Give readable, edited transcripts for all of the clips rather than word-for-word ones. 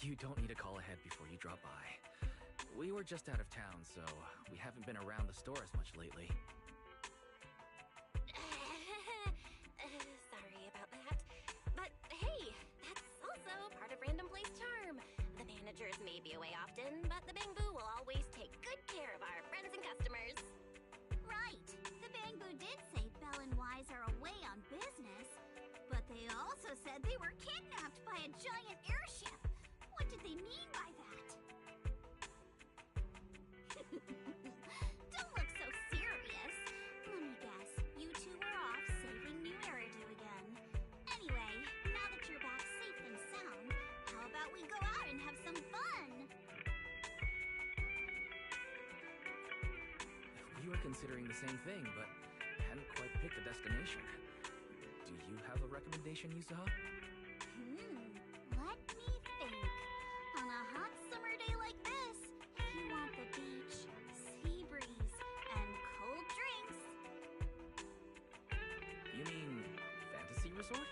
You don't need to call ahead before you drop by. We were just out of town, so we haven't been around the store as much lately. Sorry about that. But hey, that's also part of Random Play's charm. The managers may be away often, but the Bamboo will always take good care of our friends and customers. Right. The Bamboo did say Belle and Wise are away on business, but they also said they were kidnapped by a giant airship. What did they mean by that? Don't look so serious. Let me guess, you two were off saving New Eridu again. Anyway, now that you're back safe and sound, how about we go out and have some fun? We were considering the same thing, but hadn't quite picked a destination. Do you have a recommendation, Yusaha? Let me think. On a hot summer day like this, if you want the beach, sea breeze, and cold drinks. You mean Fantasy Resort?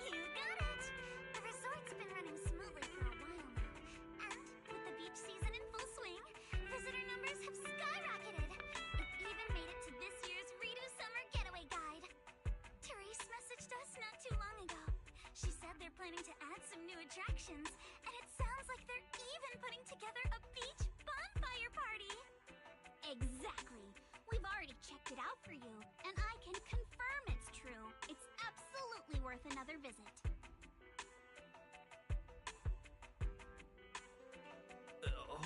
You got it! The resort's been running smoothly for a while now. And with the beach season in full swing, visitor numbers have skyrocketed. It even made it to this year's Redo Summer Getaway Guide. Therese messaged us not too long ago. She said they're planning to add some new attractions, and it sounds like they're even putting together a beach bonfire party. Exactly. We've already checked it out for you, and I can confirm it's true. It's absolutely worth another visit.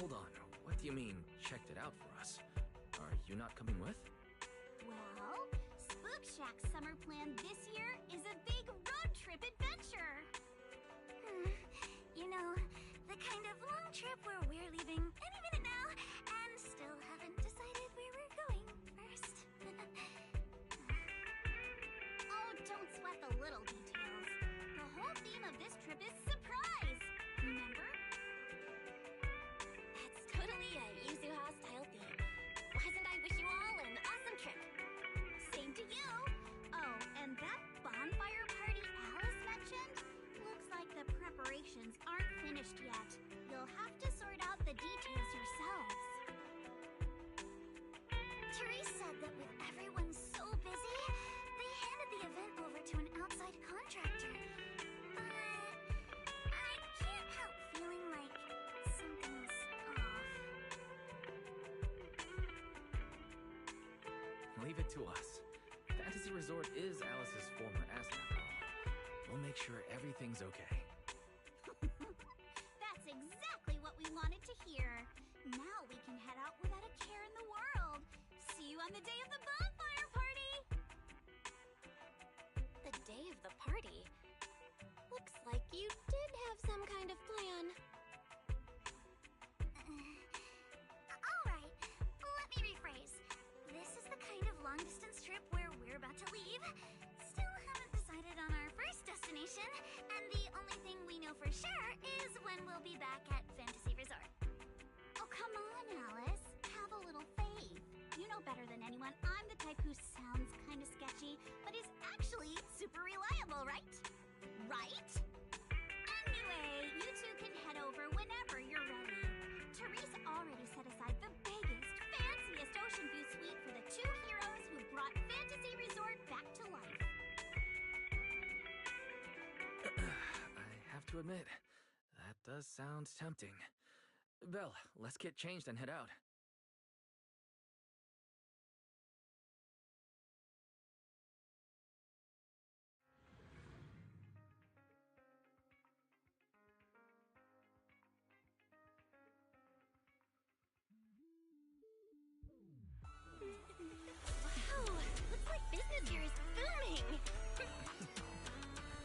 Hold on. What do you mean, checked it out for us? Are you not coming with? Well, Spook Shack's summer plan this year is a big road trip adventure. You know, the kind of long trip where we're leaving any minute now and still haven't decided where we're going first. Oh, don't sweat the little details. The whole theme of this trip is surprise, remember? That's totally a Yuzuha-style theme. Wise and I wish you all an awesome trip. Same to you. Oh, and that bonfire party Alice mentioned? Looks like the preparations aren't finished yet. You'll have to sort out the details yourselves. Therese said that with everyone so busy, they handed the event over to an outside contractor. But I can't help feeling like something's off. Leave it to us. Fantasy Resort is Alice's former asset after all. We'll make sure everything's okay. That's exactly what we wanted to hear. Now we can head out without a care in the world. See you on the day of the bonfire party! The day of the party? Looks like you did have some kind of plan. Alright, let me rephrase. This is the kind of long-distance trip where we're about to leave. Still haven't decided on our first destination, and the only thing we know for sure is when we'll be back at Fantasy Resort. Oh, come on, Alice. Have a little faith. You know better than anyone I'm the type who sounds kind of sketchy, but is actually super reliable, right? Right? Anyway, you two can head over whenever you're ready. Therese already set aside the biggest, fanciest ocean view suite for the two heroes who brought Fantasy Resort back to life. I have to admit, that does sound tempting. Belle, let's get changed and head out. Wow, looks like business here is booming.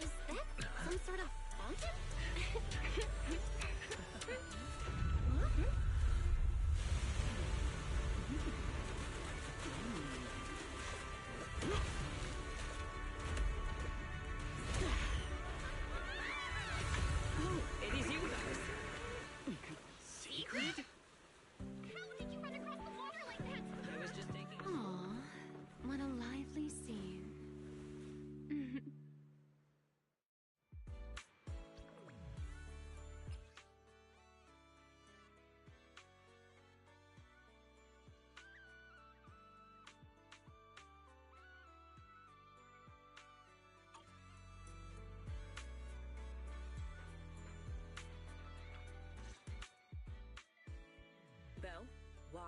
Is that some sort of fountain? Oh, it is you guys. Secret? How did you run across the water like that? I was just taking a Aw, what a lively scene.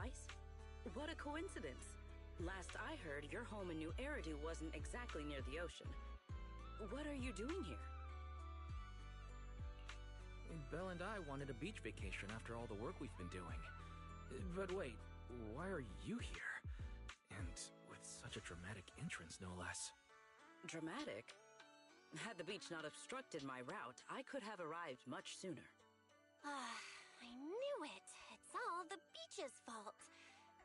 supplies? What a coincidence. Last I heard, your home in New Eridu wasn't exactly near the ocean. What are you doing here? Belle and I wanted a beach vacation after all the work we've been doing. But wait, why are you here? And with such a dramatic entrance, no less. Dramatic? Had the beach not obstructed my route, I could have arrived much sooner. I knew it. It's all the beach's fault.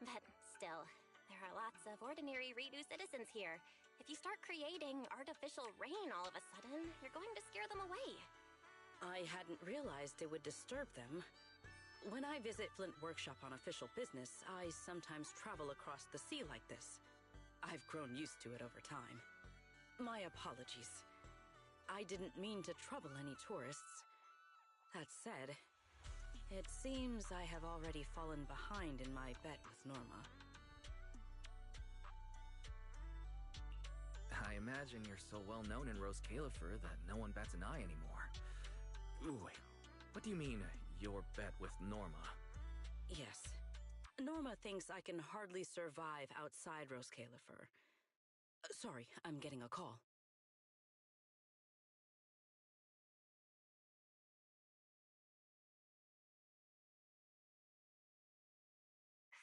But still, there are lots of ordinary Redo citizens here. If you start creating artificial rain all of a sudden, you're going to scare them away. I hadn't realized it would disturb them. When I visit Flint Workshop on official business, I sometimes travel across the sea like this. I've grown used to it over time. My apologies. I didn't mean to trouble any tourists. That said, it seems I have already fallen behind in my bet with Norma. I imagine you're so well known in Rose Califer that no one bats an eye anymore. Ooh, wait, what do you mean, your bet with Norma? Yes. Norma thinks I can hardly survive outside Rose Califer. Sorry, I'm getting a call.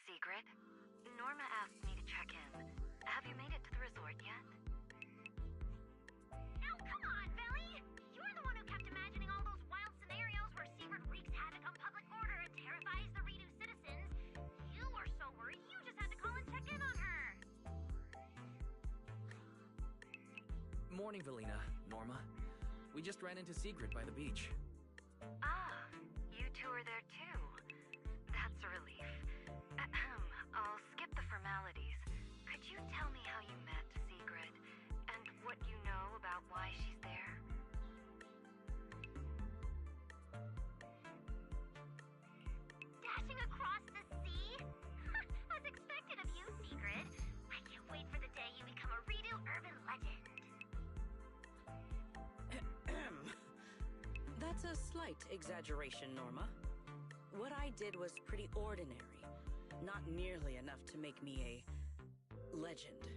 Secret? Norma asked me to check in. Have you made it to the resort yet? Now, come on, Belly! You're the one who kept imagining all those wild scenarios where Secret wreaks havoc on public order and terrifies the Redo citizens. You were so worried you just had to call and check in on her. Morning, Valina, Norma. We just ran into Sigrid by the beach. Ah, you two are there too. That's a relief. Ahem, I'll skip the formalities. Could you tell me how you met Sigrid, and what you know about why she's there? Dashing across the sea? As expected of you, Secret. I can't wait for the day you become a Redo urban legend. That's a slight exaggeration, Norma. What I did was pretty ordinary. Not nearly enough to make me a legend.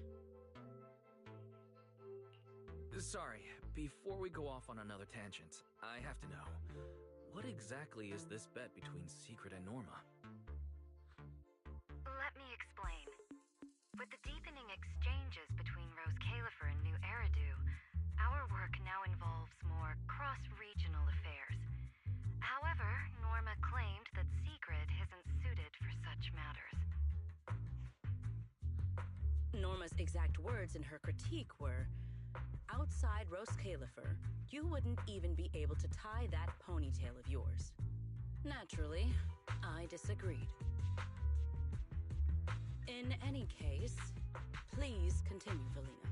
Sorry, before we go off on another tangent, I have to know, what exactly is this bet between Secret and Norma? Let me explain. With the deepening exchanges between Rose Califer and New Eridu, our work now involves more cross-regional affairs. However, Norma claimed that Secret isn't suited for such matters. Norma's exact words in her critique were, outside Rose Califer, you wouldn't even be able to tie that ponytail of yours. Naturally, I disagreed. In any case, please continue, Valina.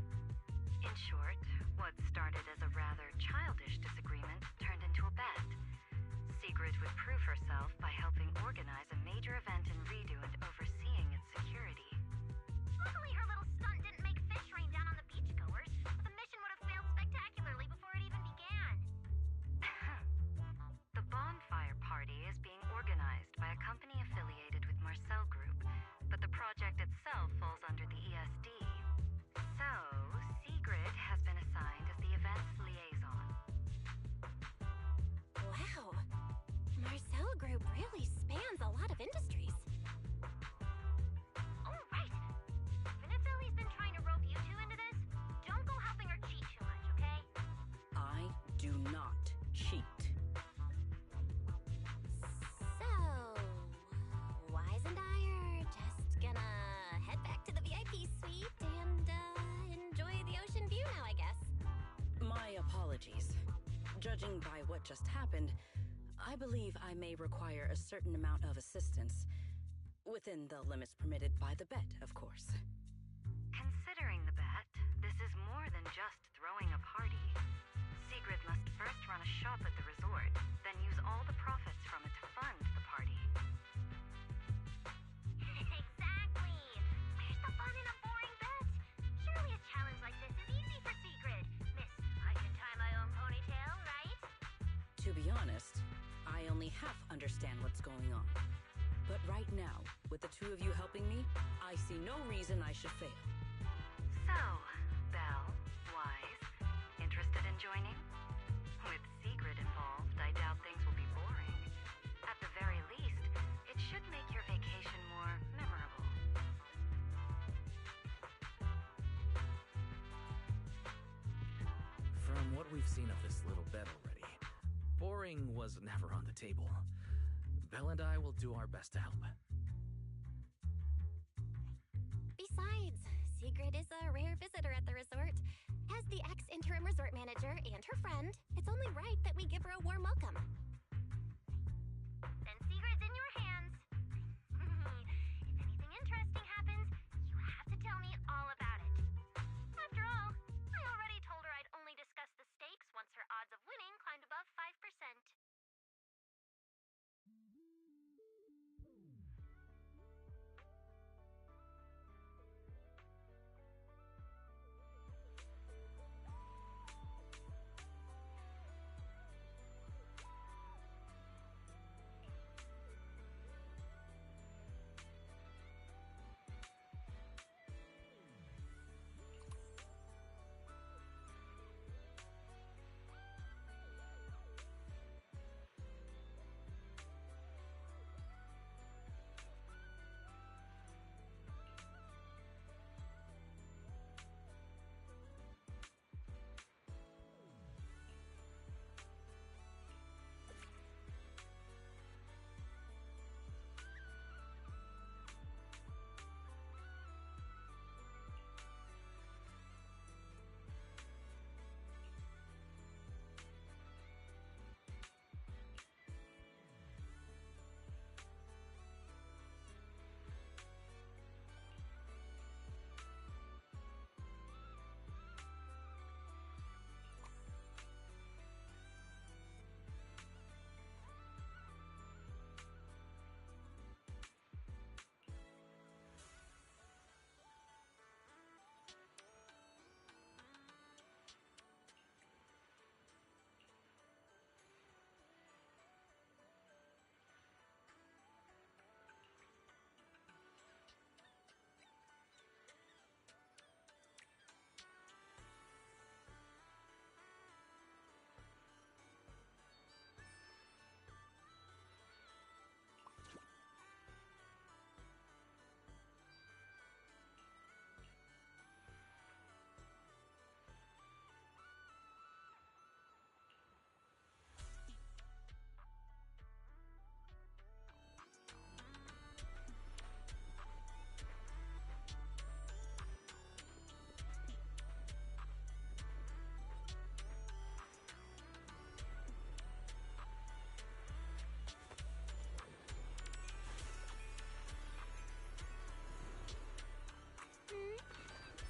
In short, what started as a rather childish disagreement turned into a bet. Sigrid would prove herself by helping organize a major event in Redo and overseeing its security. Luckily, her little stunt didn't make fish rain down on the beachgoers. The mission would have failed spectacularly before it even began. The bonfire party is being organized by a company affiliated with Marcel Group, but the project itself falls under the ESD. So, Sigrid has been assigned as the event's liaison. Wow. Marcel Group really spans a lot of industries. Oh, right. Even if Billy's been trying to rope you two into this, don't go helping her cheat too much, okay? I do not cheat. So, Wise and I are just gonna head back to the VIP suite and enjoy the ocean view now, I guess. My apologies. Judging by what just happened, I believe I may require a certain amount of assistance. Within the limits permitted by the bet, of course. Considering the bet, this is more than just throwing a party. Sigrid must first run a shop at the resort, then use all the profits from it to fund the party. Exactly. Where's the fun in a boring bet? Surely a challenge like this is easy for Secret. Miss, I can tie my own ponytail, right? To be honest, I only half understand what's going on. But right now, with the two of you helping me, I see no reason I should fail. So, Belle, Wise, interested in joining? With Sigrid involved, I doubt things will be boring. At the very least, it should make your vacation more memorable. From what we've seen of this little bed already, boring was never on the table. Belle and I will do our best to help. Besides, Sigrid is a rare visitor at the resort. As the ex-interim resort manager and her friend, it's only right that we give her a warm welcome. Then Sigrid's in your hands. If anything interesting happens, you have to tell me all about it. After all, I already told her I'd only discuss the stakes once her odds of winning climbed above 5%.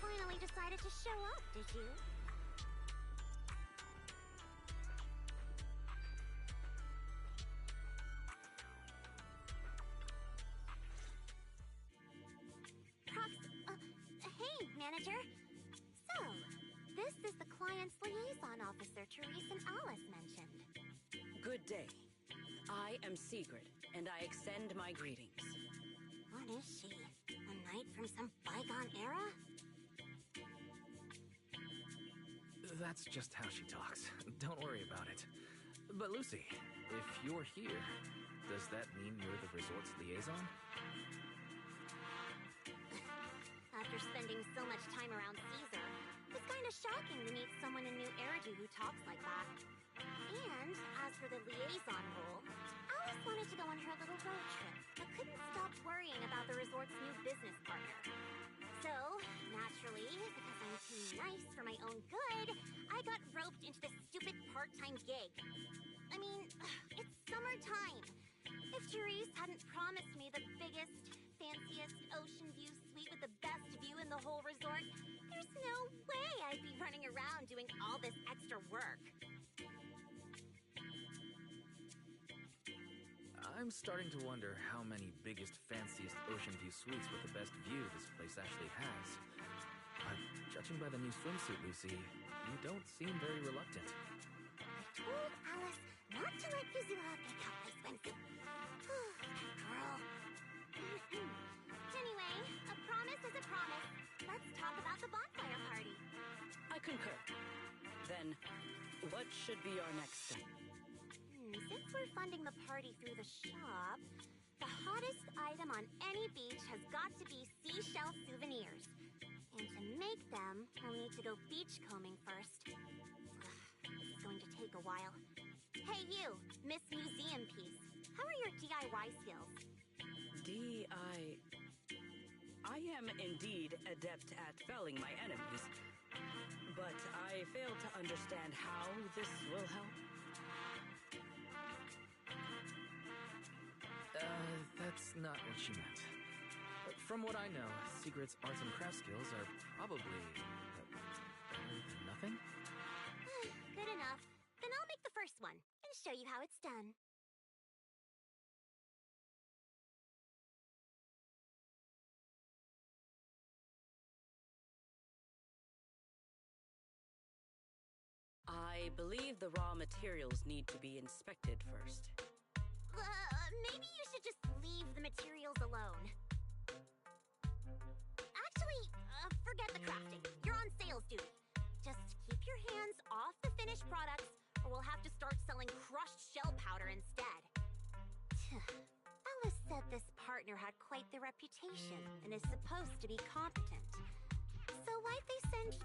Finally decided to show up, did you? Hey, manager. So, this is the client's liaison officer Therese and Alice mentioned. Good day. I am Sigrid, and I extend my greetings. What is she? A knight from some bygone era? That's just how she talks. Don't worry about it. But Lucy, if you're here, does that mean you're the resort's liaison? After spending so much time around Caesar, it's kind of shocking to meet someone in New Eridu who talks like that. And as for the liaison role, Alice wanted to go on her little road trip, but couldn't stop worrying about the resort's new business partner. So, naturally, because I'm too nice for my own good, I got roped into this stupid part-time gig. I mean, it's summertime. If Therese hadn't promised me the biggest, fanciest ocean view suite with the best view in the whole resort, there's no way I'd be running around doing all this extra work. I'm starting to wonder how many biggest, fanciest ocean view suites with the best view this place actually has. But judging by the new swimsuit, Lucy, you don't seem very reluctant. I told Alice not to let Kazuha pick out my swimsuit. That girl. promise. Let's talk about the bonfire party. I concur. Then, what should be our next step? Since we're funding the party through the shop, the hottest item on any beach has got to be seashell souvenirs. And to make them, we'll need to go beachcombing first. This is going to take a while. Hey you, Miss Museum Piece. How are your DIY skills? I am indeed adept at felling my enemies, but I fail to understand how this will help. That's not what she meant. From what I know, Secret's arts and craft skills are probably better than nothing. Good enough. Then I'll make the first one and show you how it's done. I believe the raw materials need to be inspected first. Maybe you should just leave the materials alone. Actually, forget the crafting. You're on sales duty. Just keep your hands off the finished products, or we'll have to start selling crushed shell powder instead. Alice said this partner had quite the reputation and is supposed to be competent. So why'd they send...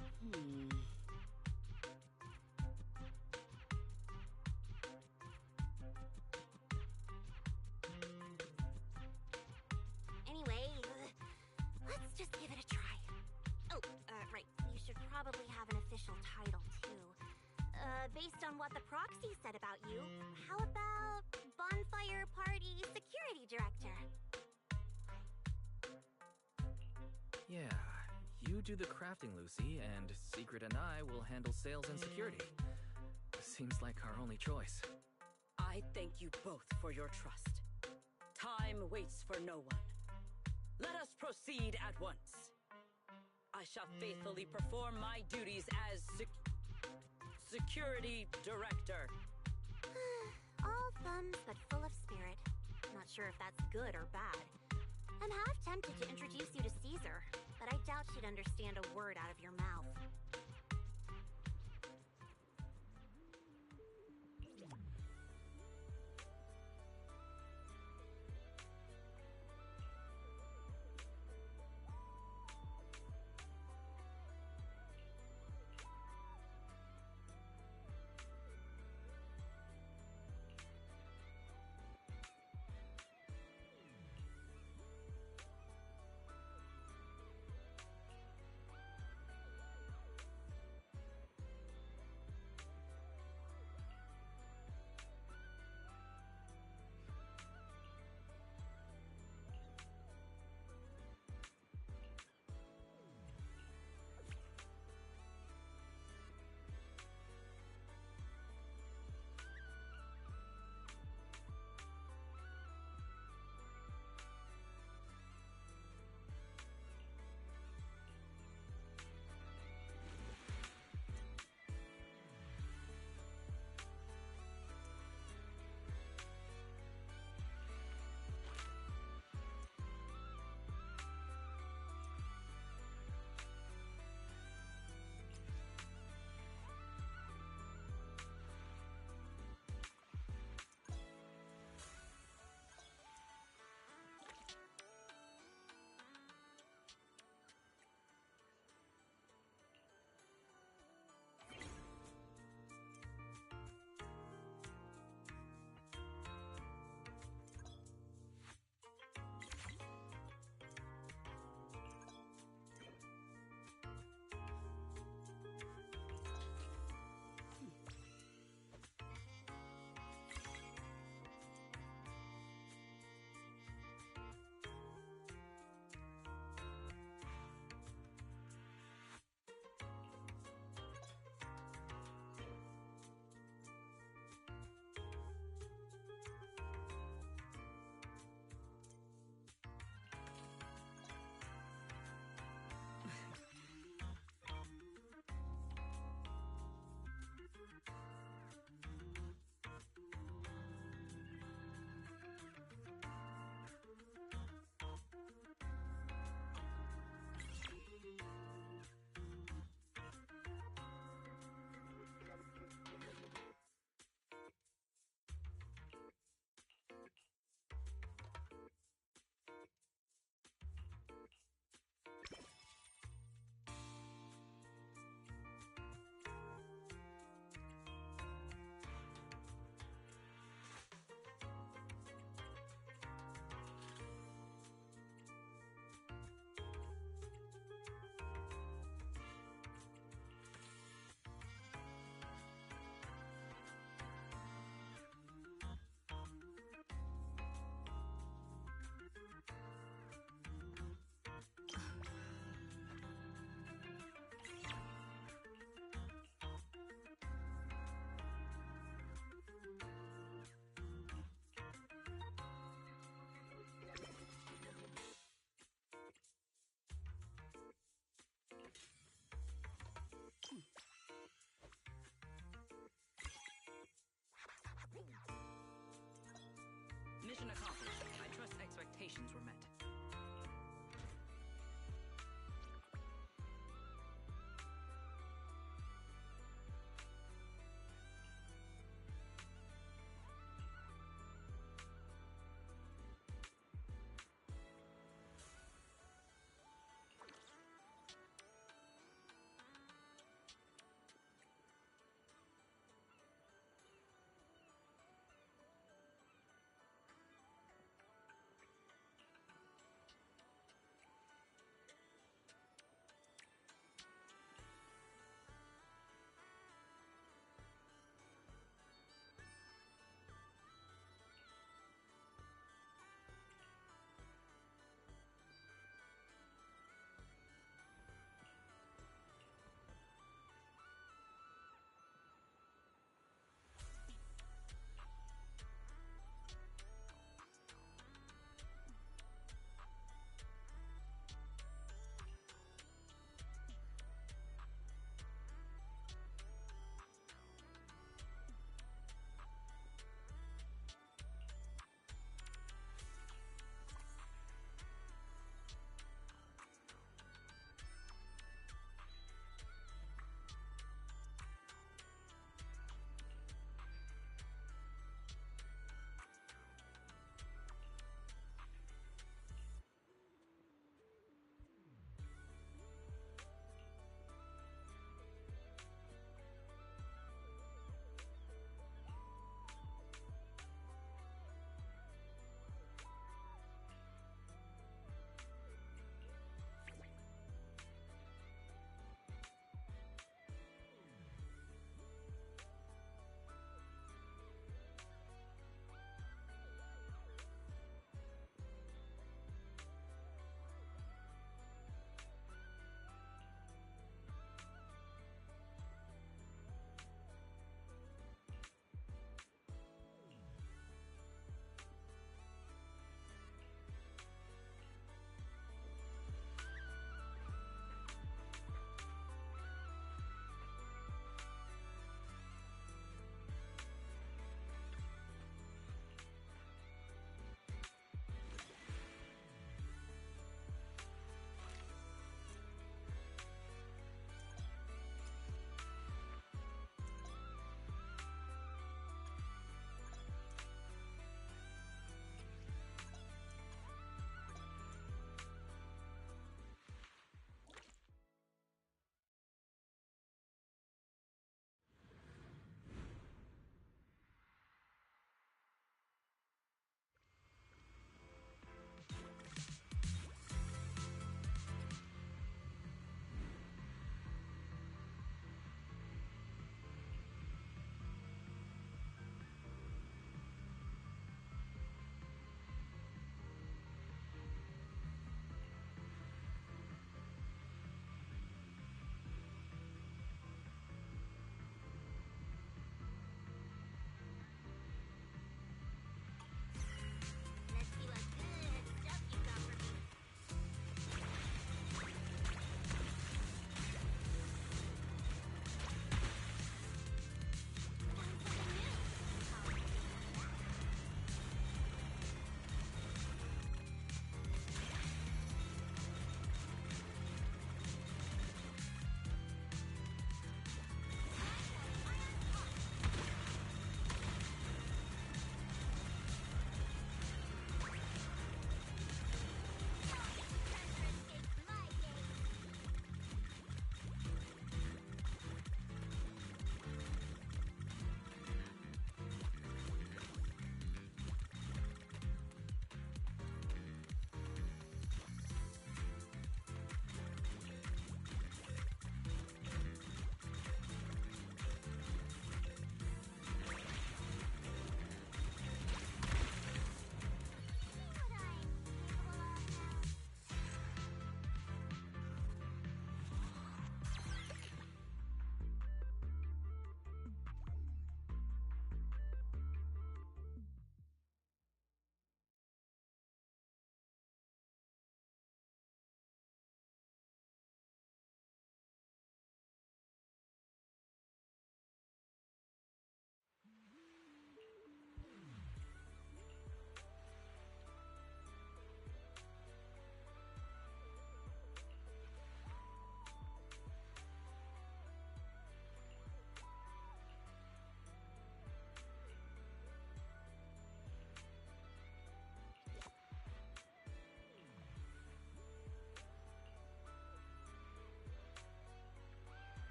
Anyway, let's just give it a try. Oh, right. You should probably have an official title, too. Based on what the proxy said about you, how about Bonfire Party Security Director? Yeah, you do the crafting, Lucy, and Secret and I will handle sales and security. Seems like our only choice. I thank you both for your trust. Time waits for no one. Let us proceed at once. I shall faithfully perform my duties as Security Director. All thumbs but full of spirit. Not sure if that's good or bad. I'm half tempted to introduce you to Caesar, but I doubt she'd understand a word out of your mouth.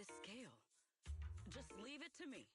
this scale. Just leave it to me.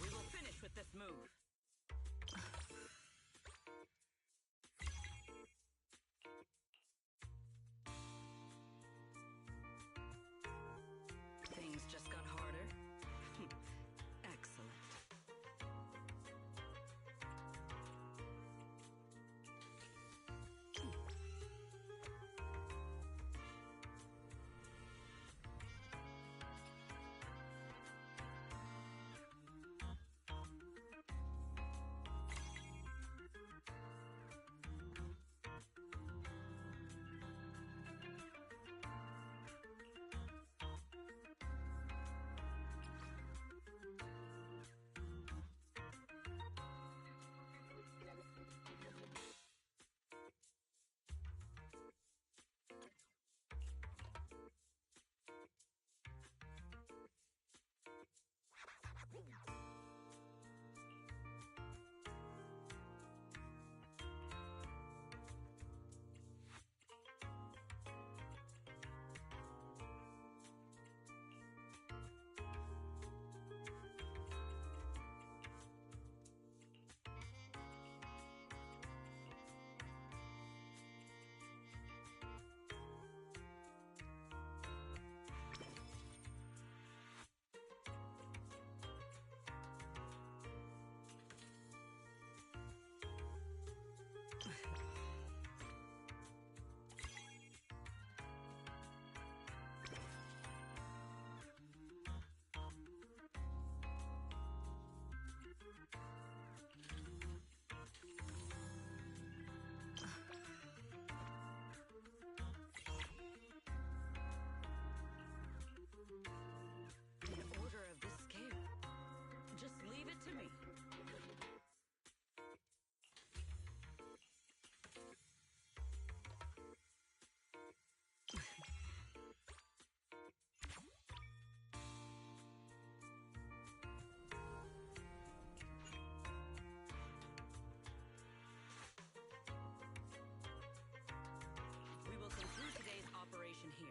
We will finish with this move. Things just got harder. Excellent. An order of this scale. Just leave it to me. We will conclude today's operation here.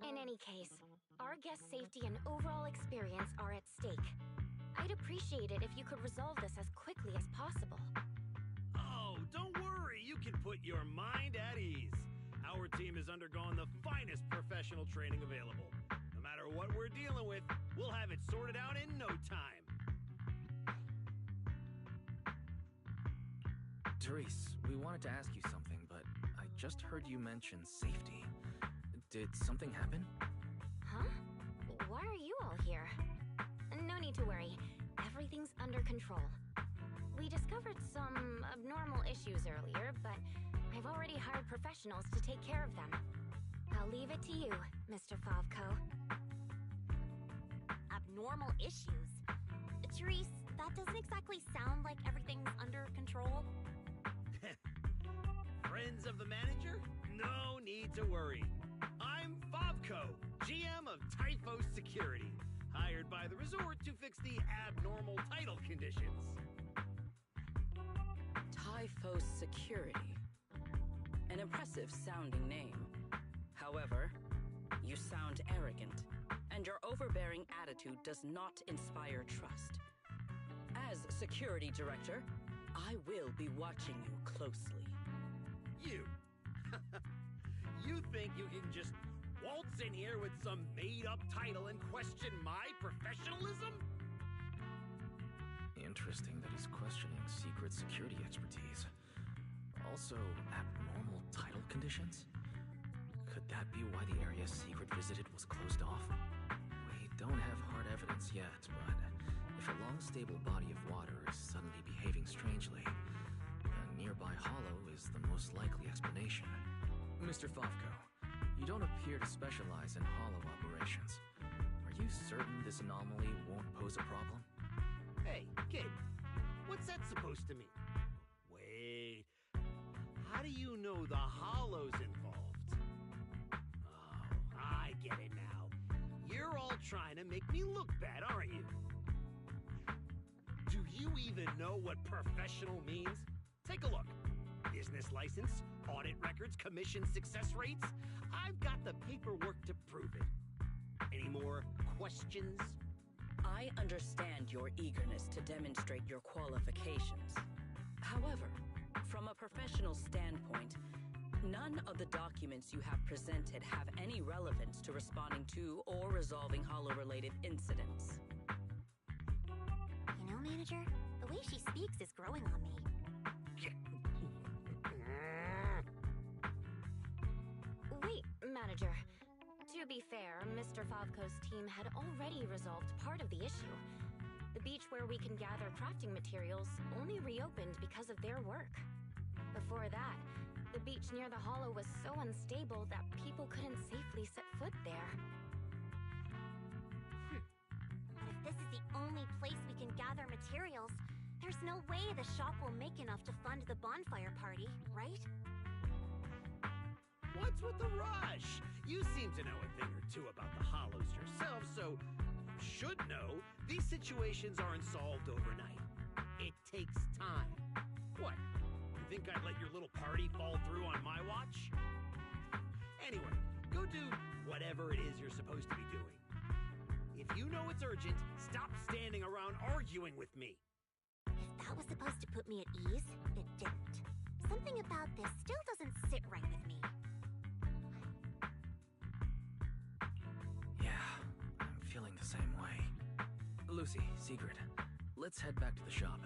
In any case, our guest safety and overall experience are at stake. I'd appreciate it if you could resolve this as quickly as possible. Oh, don't worry. You can put your mind at ease. professional training available. No matter what we're dealing with, we'll have it sorted out in no time. Therese, we wanted to ask you something, but I just heard you mention safety. Did something happen? Huh? Why are you all here? No need to worry. Everything's under control. We discovered some abnormal issues earlier, but I've already hired professionals to take care of them. I'll leave it to you, Mr. Favko. Abnormal issues? Therese, that doesn't exactly sound like everything's under control. Friends of the manager? No need to worry. I'm Favko, GM of Typhos Security, hired by the resort to fix the abnormal title conditions. Typhos Security. An impressive sounding name. However, you sound arrogant, and your overbearing attitude does not inspire trust. As security director, I will be watching you closely. You. You think you can just waltz in here with some made-up title and question my professionalism? Interesting that he's questioning secret security expertise. Also, abnormal title conditions? Could that be why the area Secret visited was closed off? We don't have hard evidence yet, but if a long, stable body of water is suddenly behaving strangely, a nearby hollow is the most likely explanation. Mr. Favko, you don't appear to specialize in hollow operations. Are you certain this anomaly won't pose a problem? Hey, kid, what's that supposed to mean? Wait, how do you know the hollow's involved? Oh, I get it now. You're all trying to make me look bad, aren't you? Do you even know what professional means? Take a look. Business license, audit records, commission success rates. I've got the paperwork to prove it. Any more questions? I understand your eagerness to demonstrate your qualifications. However, from a professional standpoint, none of the documents you have presented have any relevance to responding to or resolving hollow-related incidents. You know, Manager, the way she speaks is growing on me. Wait, Manager. To be fair, Mr. Favko's team had already resolved part of the issue. The beach where we can gather crafting materials only reopened because of their work. Before that, the beach near the hollow was so unstable that people couldn't safely set foot there. But if this is the only place we can gather materials, there's no way the shop will make enough to fund the bonfire party, right? What's with the rush? You seem to know a thing or two about the hollows yourself, so you should know these situations aren't solved overnight. It takes time. What? You think I'd let your little party fall through on my watch? Anyway, go do whatever it is you're supposed to be doing. If you know it's urgent, stop standing around arguing with me. If that was supposed to put me at ease, it didn't. Something about this still doesn't sit right with me. I'm feeling the same way. Lucy, Sigrid, let's head back to the shop.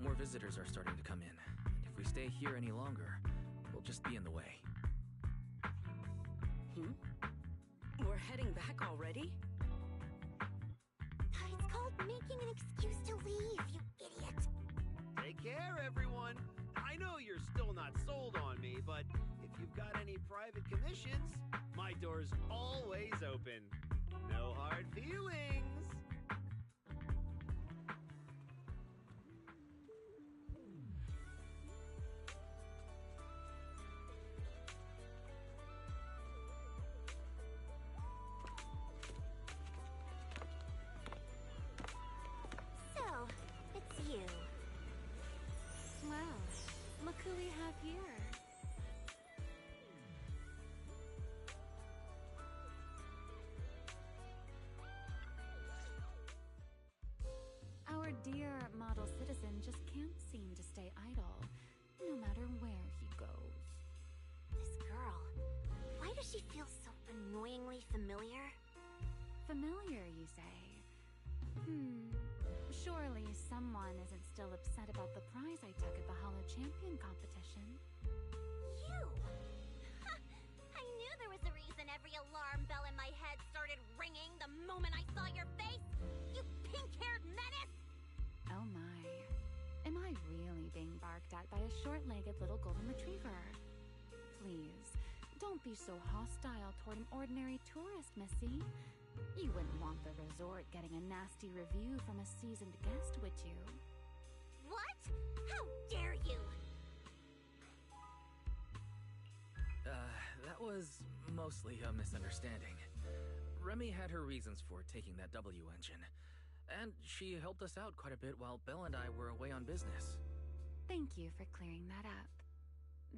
More visitors are starting to come in, and if we stay here any longer, we'll just be in the way. We're heading back already? It's called making an excuse to leave, you idiot. Take care, everyone. I know you're still not sold on me, but if you've got any private commissions, my door's always open. No hard feelings. So, it's you. Wow, look who we have here. way familiar? Familiar, you say? Surely someone isn't still upset about the prize I took at the Hollow Champion competition. You! I knew there was a reason every alarm bell in my head started ringing the moment I saw your face! You pink-haired menace! Oh my. Am I really being barked at by a short-legged little golden retriever? Please, don't be so hostile toward an ordinary tourist, Missy. You wouldn't want the resort getting a nasty review from a seasoned guest, would you? What? How dare you! That was mostly a misunderstanding. Remy had her reasons for taking that W engine, and she helped us out quite a bit while Belle and I were away on business. Thank you for clearing that up.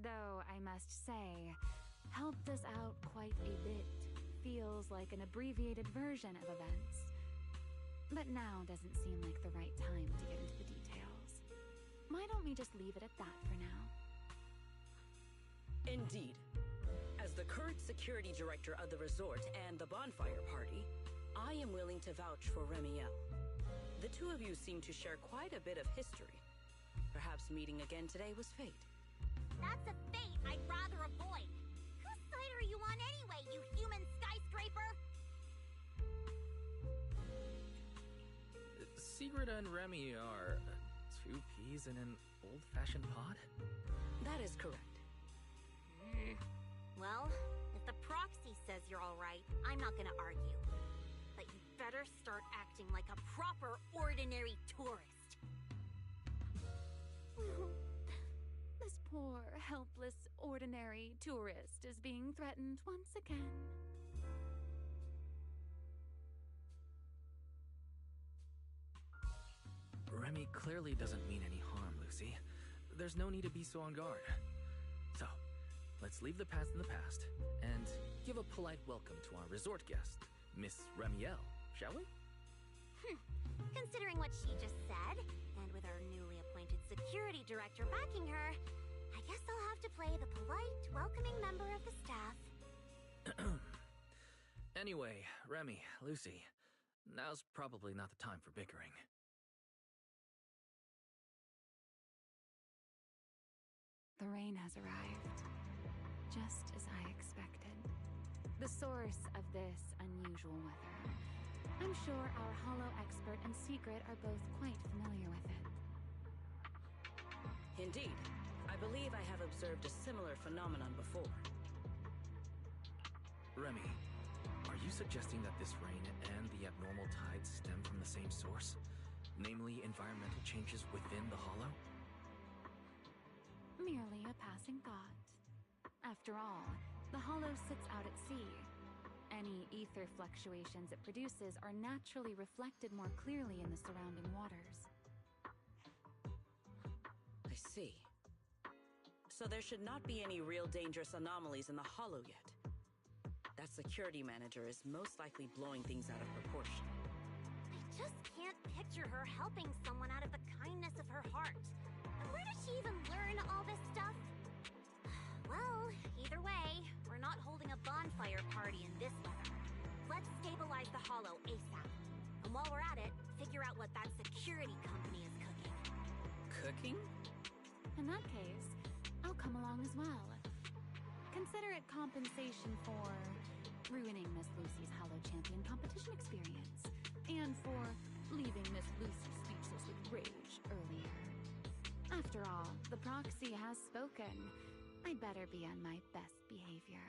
Though, I must say, helped us out quite a bit feels like an abbreviated version of events. But now doesn't seem like the right time to get into the details. Why don't we just leave it at that for now? Indeed. As the current security director of the resort and the bonfire party, I am willing to vouch for Remiel. The two of you seem to share quite a bit of history. Perhaps meeting again today was fate. That's a fate I'd rather avoid. Whose side are you on anyway, you human skyscraper? Sigrid and Remy are two peas in an old-fashioned pod? That is correct. Well, if the proxy says you're all right, I'm not gonna argue. But you better start acting like a proper, ordinary tourist. This poor, helpless, ordinary tourist is being threatened once again. Remy clearly doesn't mean any harm, Lucy. There's no need to be so on guard. So, let's leave the past in the past, and give a polite welcome to our resort guest, Miss Remiel, shall we? Considering what she just said, and with our newly appointed security director backing her, I guess I'll have to play the polite, welcoming member of the staff. Anyway, Remy, Lucy, now's probably not the time for bickering. The rain has arrived, just as I expected. The source of this unusual weather. I'm sure our Hollow expert and Secret are both quite familiar with it. Indeed. I believe I have observed a similar phenomenon before. Remy, are you suggesting that this rain and the abnormal tides stem from the same source? Namely, environmental changes within the Hollow? Merely a passing thought. After all, the Hollow sits out at sea. Any ether fluctuations it produces are naturally reflected more clearly in the surrounding waters. I see. So there should not be any real dangerous anomalies in the Hollow yet. That security manager is most likely blowing things out of proportion. I just can't picture her helping someone out of the kindness of her heart. And where did she even learn all this stuff? Well, either way, we're not holding a bonfire party in this weather. Let's stabilize the Hollow ASAP. And while we're at it, figure out what that security company is cooking. Cooking? In that case, I'll come along as well. Consider it compensation for ruining Miss Lucy's Hollow Champion competition experience, and for leaving Miss Lucy speechless with rage earlier. After all, the proxy has spoken. I'd better be on my best behavior.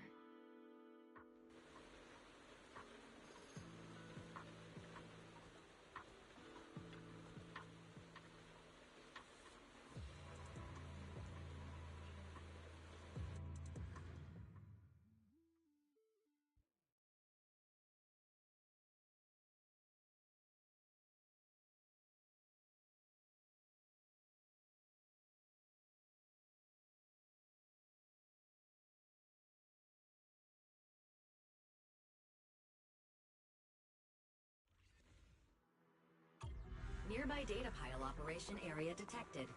Nearby data pile operation area detected.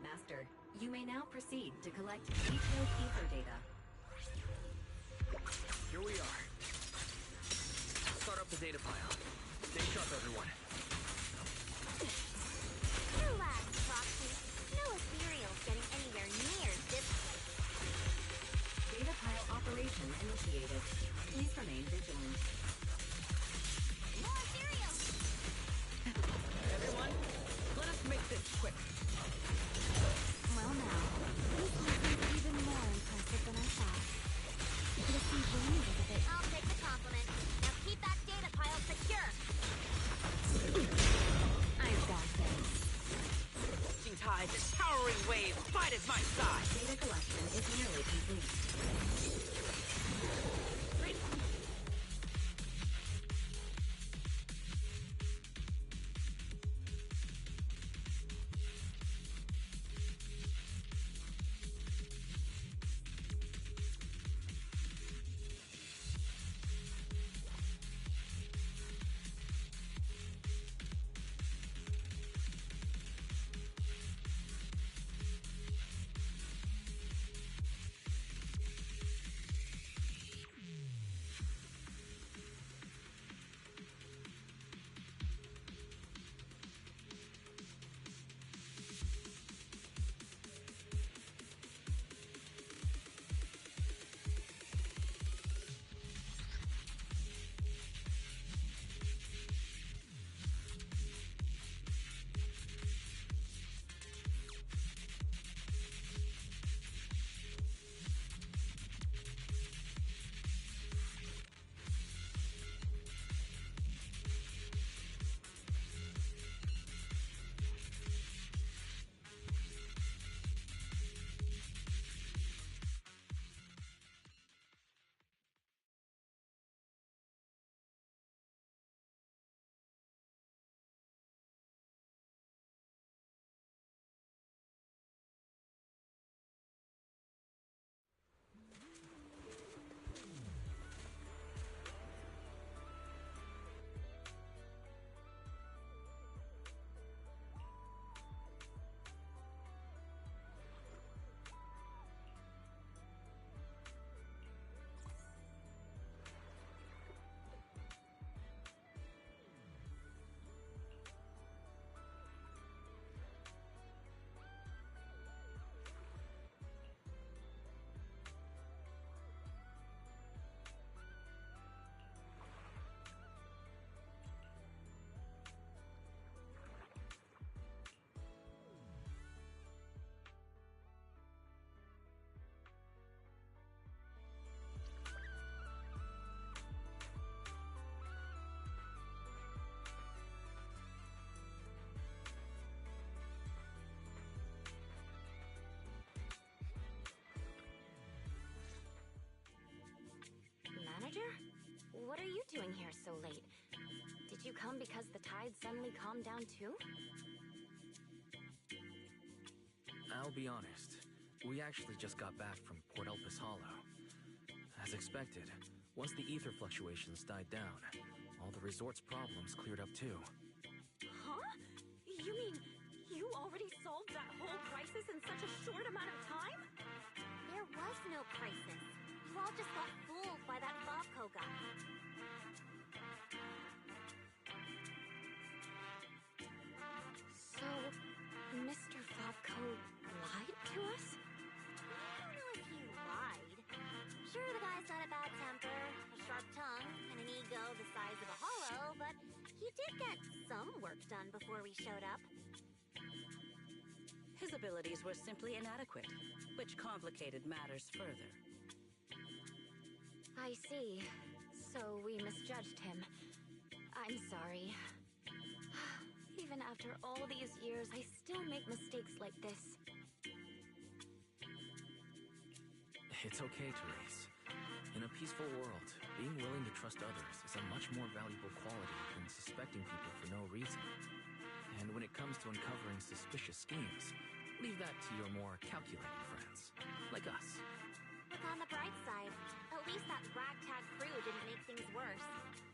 Master, you may now proceed to collect detailed ether data. Here we detected. Please remain vigilant. More cereal! Everyone, let us make this quick. Well now, this is even more impressive than I thought. The seafood is a bit... I'll take the compliment. Now keep that data pile secure. I've got this. Raging tides and towering waves fight at my side. Data collection is nearly complete. Manager? What are you doing here so late? Did you come because the tide suddenly calmed down too? I'll be honest. We actually just got back from Port Elpis Hollow. As expected, once the ether fluctuations died down, all the resort's problems cleared up too. Huh? You mean you already solved that whole crisis in such a short amount of time? There was no crisis. You all just got fooled by that Bobco guy. So, Mr. Fobco lied to us? I don't know if he lied. Sure, the guy's got a bad temper, a sharp tongue, and an ego the size of a hollow, but he did get some work done before we showed up. His abilities were simply inadequate, which complicated matters further. I see. So we misjudged him. I'm sorry. Even after all these years, I still make mistakes like this. It's okay, Therese. In a peaceful world, being willing to trust others is a much more valuable quality than suspecting people for no reason. And when it comes to uncovering suspicious schemes, leave that to your more calculating friends, like us. Look on the bright side. At least that ragtag crew didn't make things worse.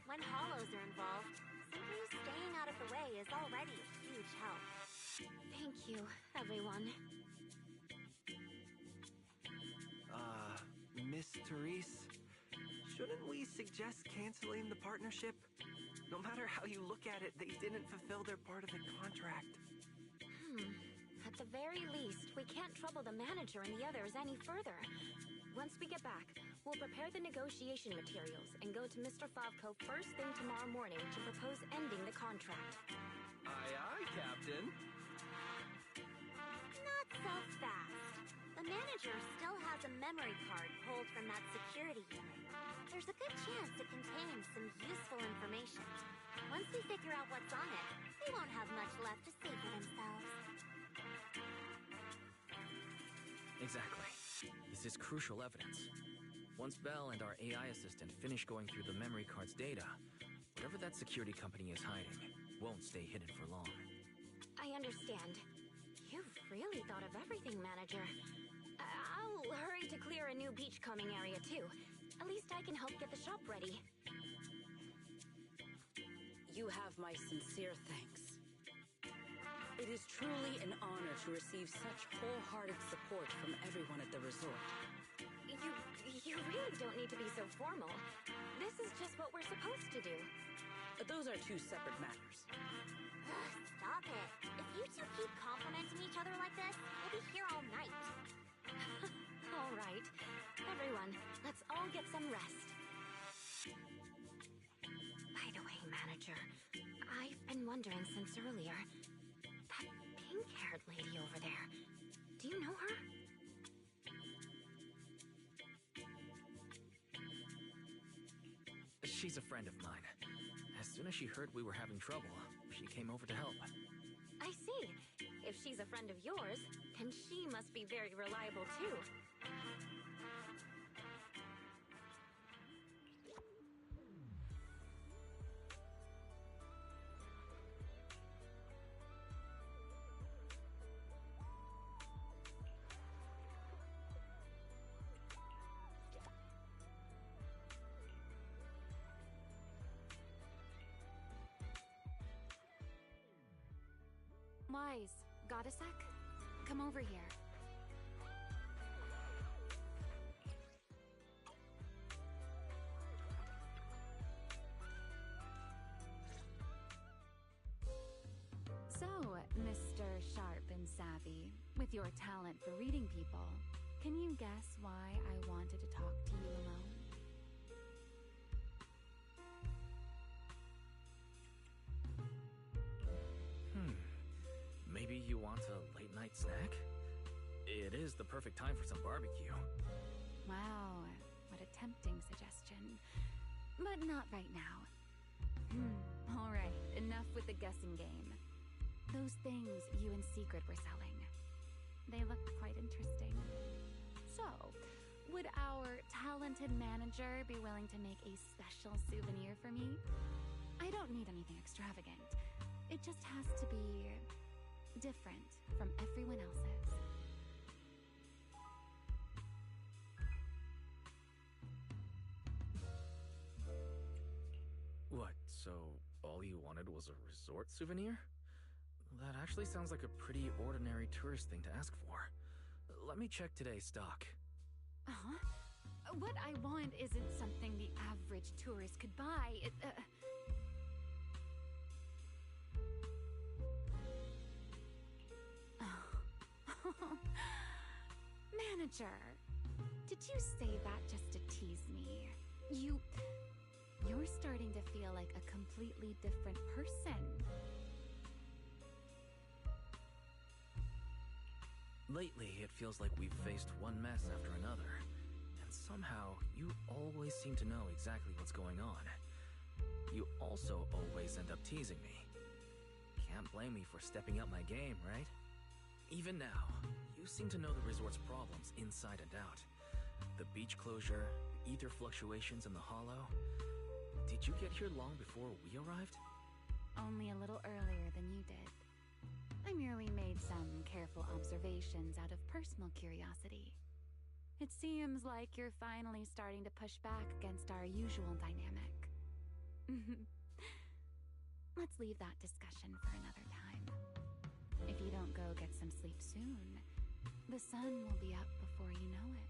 When hollows are involved, simply staying out of the way is already a huge help. Thank you, everyone. Miss Therese, shouldn't we suggest canceling the partnership? No matter how you look at it, they didn't fulfill their part of the contract. At the very least, we can't trouble the manager and the others any further. Once we get get back, we'll prepare the negotiation materials and go to Mr. Favko first thing tomorrow morning to propose ending the contract. Aye, aye, Captain. Not so fast. The manager still has a memory card pulled from that security unit. There's a good chance it contains some useful information. Once we figure out what's on it, they won't have much left to say for themselves. Exactly. This is crucial evidence. Once Belle and our AI assistant finish going through the memory card's data, whatever that security company is hiding won't stay hidden for long. I understand. You've really thought of everything, Manager. I'll hurry to clear a new beachcombing area, too. At least I can help get the shop ready. You have my sincere thanks. It is truly an honor to receive such wholehearted support from everyone at the resort. You really don't need to be so formal. This is just what we're supposed to do. Those are two separate matters. Stop it. If you two keep complimenting each other like this, we'll be here all night. All right. Everyone, let's all get some rest. By the way, Manager, I've been wondering since earlier. That pink-haired lady over there, do you know her? She's a friend of mine. As soon as she heard we were having trouble, she came over to help. I see. If she's a friend of yours, then she must be very reliable too. Wise, got a sec? Come over here. So, Mr. Sharp and Savvy, with your talent for reading people, can you guess why I wanted to talk to you alone? Maybe you want a late-night snack? It is the perfect time for some barbecue. Wow, what a tempting suggestion. But not right now. All right, enough with the guessing game. Those things you and Secret were selling. They looked quite interesting. So, would our talented manager be willing to make a special souvenir for me? I don't need anything extravagant. It just has to be different from everyone else's. What, so all you wanted was a resort souvenir? That actually sounds like a pretty ordinary tourist thing to ask for. Let me check today's stock. What I want isn't something the average tourist could buy. Manager, did you say that just to tease me? You're starting to feel like a completely different person. Lately, it feels like we've faced one mess after another. And somehow, you always seem to know exactly what's going on. You also always end up teasing me. Can't blame me for stepping up my game, right? Even now, you seem to know the resort's problems inside and out. The beach closure, the ether fluctuations in the hollow. Did you get here long before we arrived? Only a little earlier than you did. I merely made some careful observations out of personal curiosity. It seems like you're finally starting to push back against our usual dynamic. Let's leave that discussion for another time. If you don't go get some sleep soon, the sun will be up before you know it.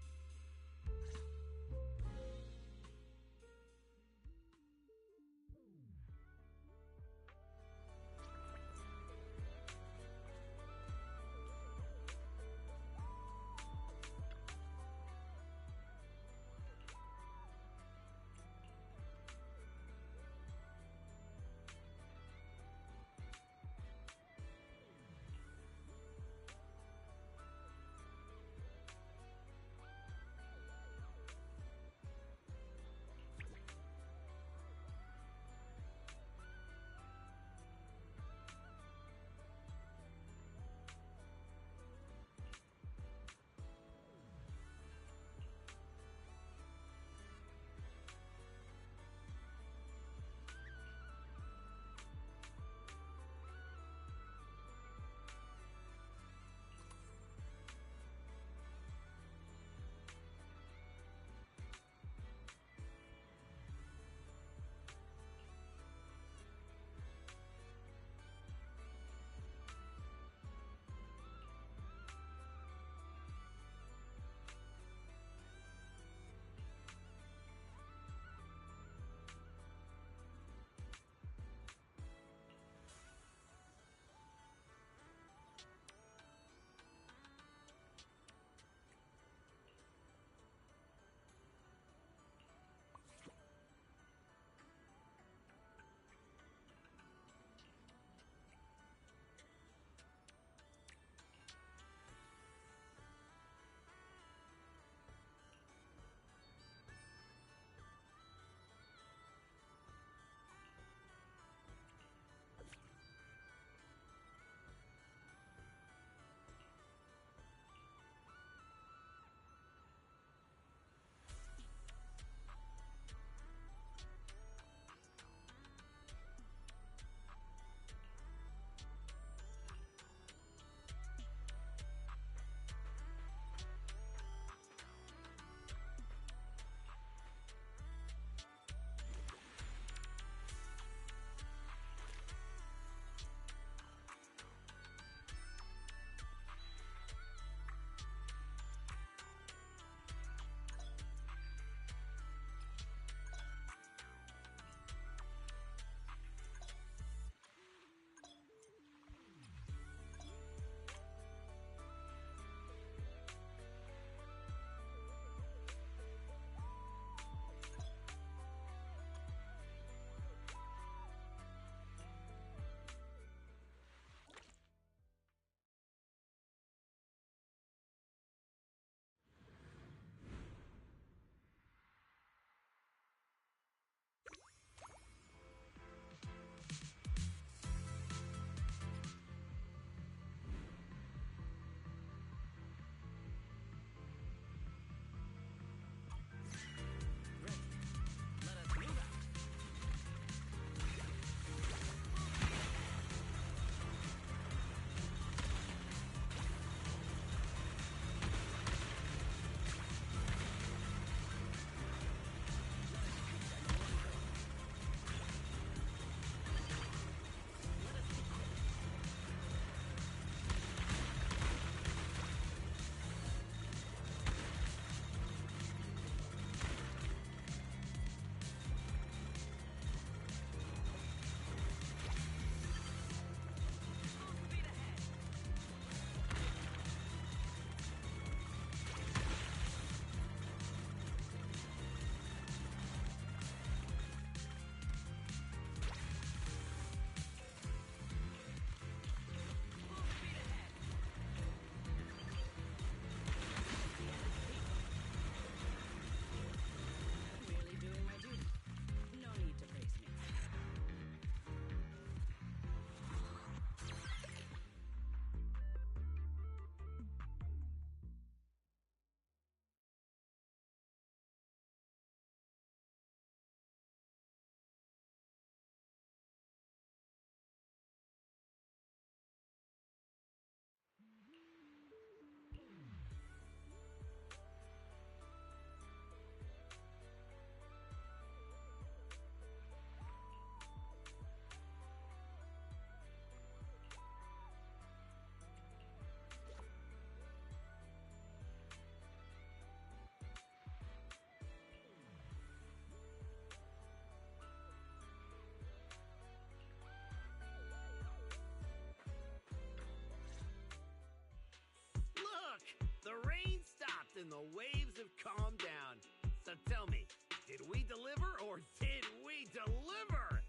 The rain stopped and the waves have calmed down. So tell me, did we deliver or did we deliver?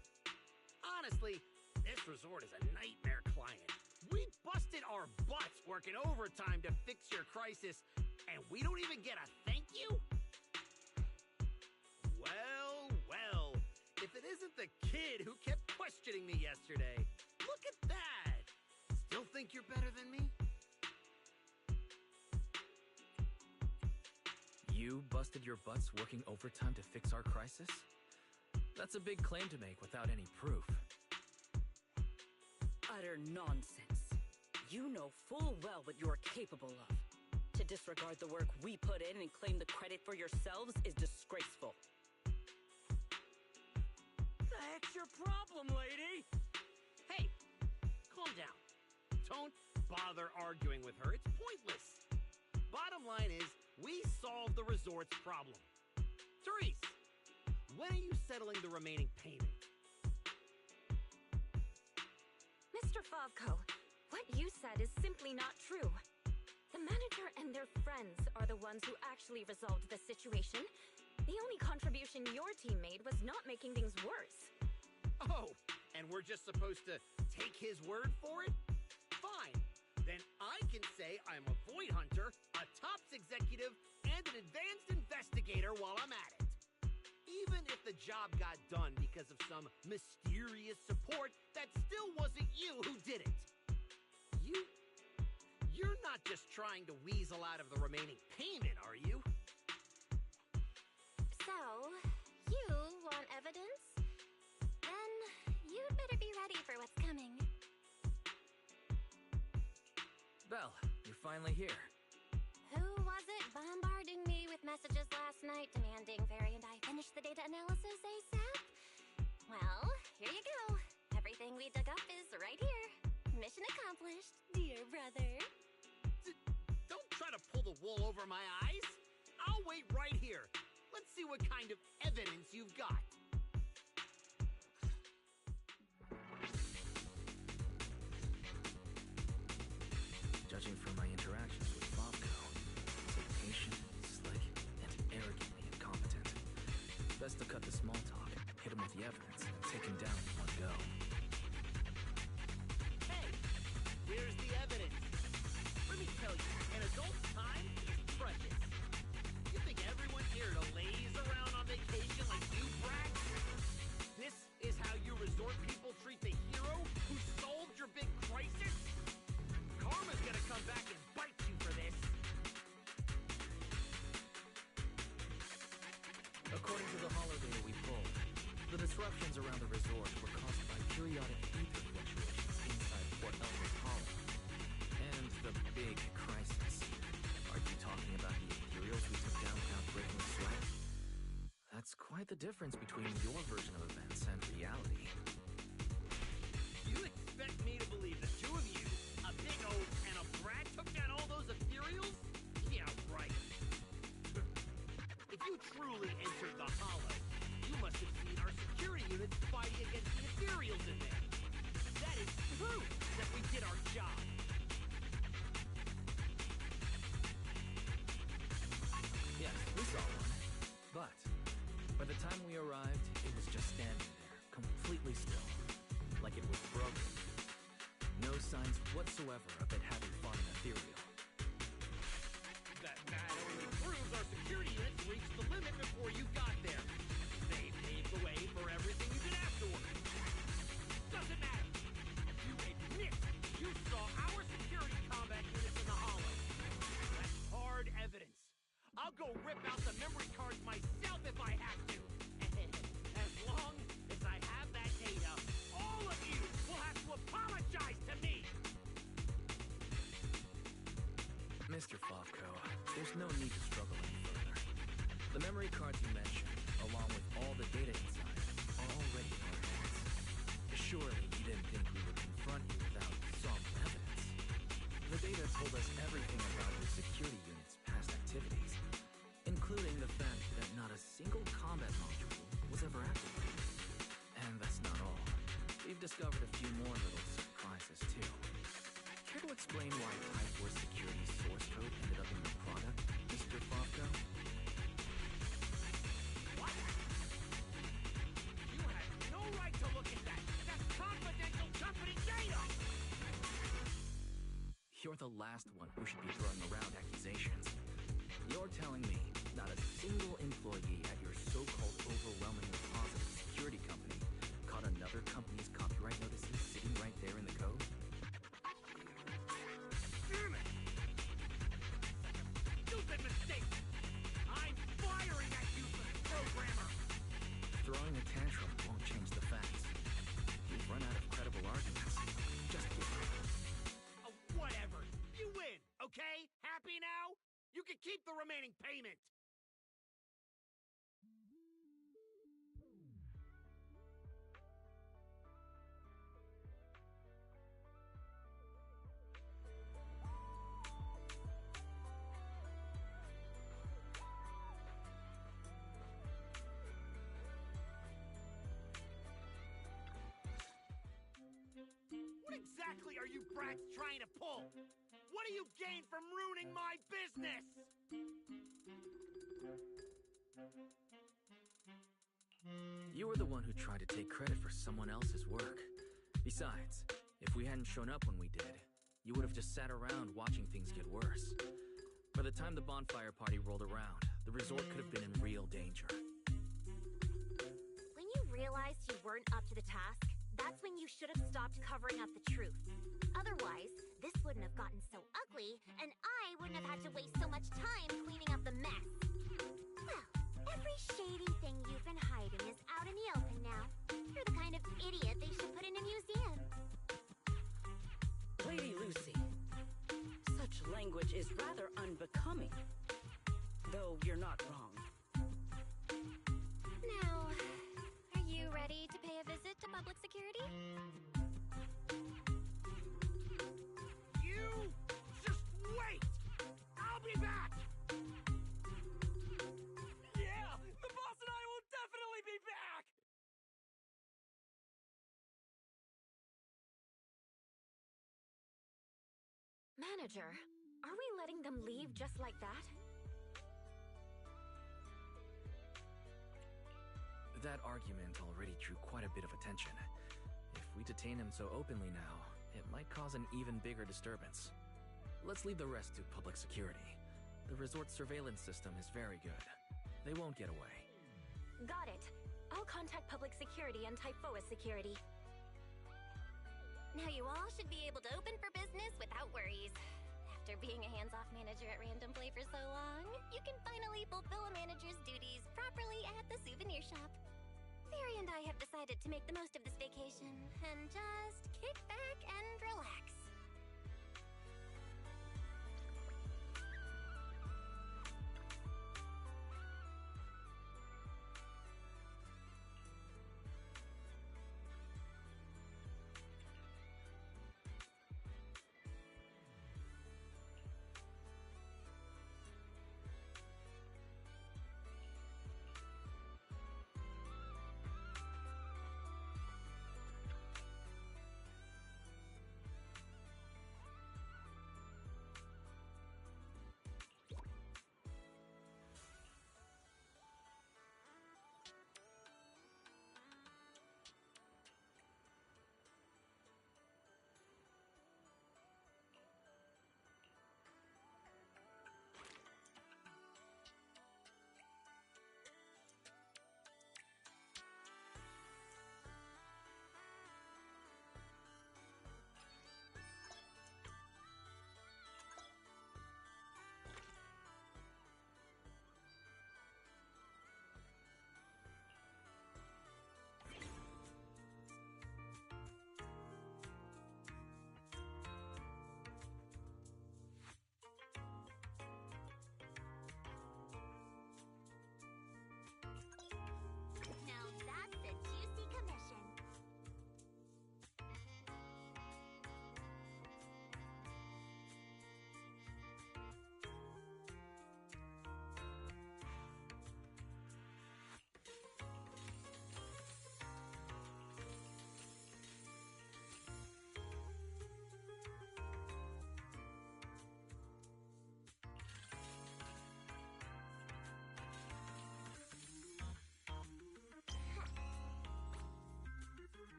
Honestly, this resort is a nightmare client. We busted our butts working overtime to fix your crisis, and we don't even get a thank you? Well, well, if it isn't the kid who kept questioning me yesterday. Look at that! Still think you're better than me? You busted your butts working overtime to fix our crisis? That's a big claim to make without any proof. Utter nonsense. You know full well what you're capable of. To disregard the work we put in and claim the credit for yourselves is disgraceful. The heck's your problem, lady? Hey, calm down. Don't bother arguing with her. It's pointless. Bottom line is, we solved the resort's problem. Therese, when are you settling the remaining payment? Mr. Favko, what you said is simply not true. The manager and their friends are the ones who actually resolved the situation. The only contribution your team made was not making things worse. Oh, and we're just supposed to take his word for it? Fine. Then I can say I'm a void hunter, a TOPS executive, and an advanced investigator while I'm at it. Even if the job got done because of some mysterious support, that still wasn't you who did it. You're not just trying to weasel out of the remaining payment, are you? So, you want evidence? Then you'd better be ready for what's coming. Belle, you're finally here. Who was it bombarding me with messages last night demanding Fairy and I finish the data analysis ASAP? Well, here you go. Everything we dug up is right here. Mission accomplished, dear brother. Don't try to pull the wool over my eyes. I'll wait right here. Let's see what kind of evidence you've got. Judging from my interactions with Favko, he's impatient, slick, and arrogantly incompetent. Best to cut the small talk, hit him with the evidence, and take him down in one go. Hey, here's the evidence. Let me tell you, an adult's time is precious. You think everyone's here to laze around on vacation like you brats? This is how you resort people treat the hero who solved your big crisis? Karma's gonna come back and bite you for this. According to the holodata we pulled, the disruptions around the resort were caused by periodic ether fluctuations inside Port Elmer's Hollow. And the big crisis. Are you talking about the Imperials we took down without breaking a sweat? That's quite the difference between your version of events and reality. You expect me to believe the two of you, a big oaf and a brat, took down all those ethereals? Yeah, right. If you truly entered the Hollow, you must have seen our security units fighting against the ethereals in there. That is proof that we did our job. Yes, we saw one. But by the time we arrived, it was just standing there, completely still, like it was broken. No signs whatsoever of it having fought an ethereal. That only proves our security units reached the limit before you got there. They paved the way for everything you did afterward. Doesn't matter. You admit you saw our security combat units in the Hollow. That's hard evidence. I'll go rip out the memory cards myself if I have to. As long as I have that data, all of you will have to apologize to me. Mr. Favko, there's no need to struggle any further. The memory cards you mentioned, along with all the data inside, are already in our hands. Surely you didn't think we would confront you without solid evidence. The data told us everything about your security unit's past activities, including the fact that not a single combat module was ever activated. And that's not all. We've discovered a few more little surprises, too. Care to explain why Type War Security's source code ended up in your You're the last one who should be throwing around accusations. You're telling me not a single employee at your so-called overwhelmingly positive security company caught another company's copyright notices sitting right there in the code? Damn it! Stupid mistake! I'm firing at you, programmer! Throwing a tantrum won't change the facts. You've run out of credible arguments. Just give up. Oh, whatever. You win, okay? Happy now? You can keep the remaining payment. What exactly are you brats trying to pull? What do you gain from ruining my business? You were the one who tried to take credit for someone else's work. Besides, if we hadn't shown up when we did, you would have just sat around watching things get worse. By the time the bonfire party rolled around, the resort could have been in real danger. When you realized you weren't up to the task, that's when you should have stopped covering up the truth. Otherwise, this wouldn't have gotten so ugly, and I wouldn't have had to waste so much time cleaning up the mess. Well, every shady thing you've been hiding is out in the open now. You're the kind of idiot they should put in a museum. Lady Lucy, such language is rather unbecoming. Though you're not wrong. Now, are you ready to pay a visit to public security? You just wait! I'll be back! Yeah! The boss and I will definitely be back! Manager, are we letting them leave just like that? That argument already drew quite a bit of attention. If we detain him so openly now, it might cause an even bigger disturbance. Let's leave the rest to public security. The resort's surveillance system is very good. They won't get away. Got it. I'll contact public security and Typhoa security. Now you all should be able to open for business without worries. After being a hands-off manager at Random Play for so long, you can finally fulfill a manager's duties properly at the souvenir shop. Theory and I have decided to make the most of this vacation and just kick back and relax.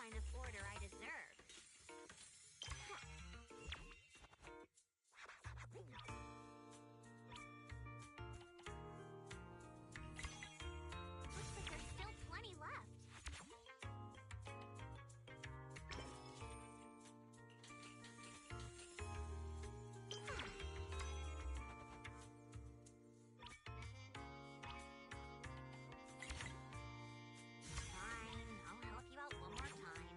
kind of order I deserve. Looks like there's still plenty left. Fine, I'll help you out one more time.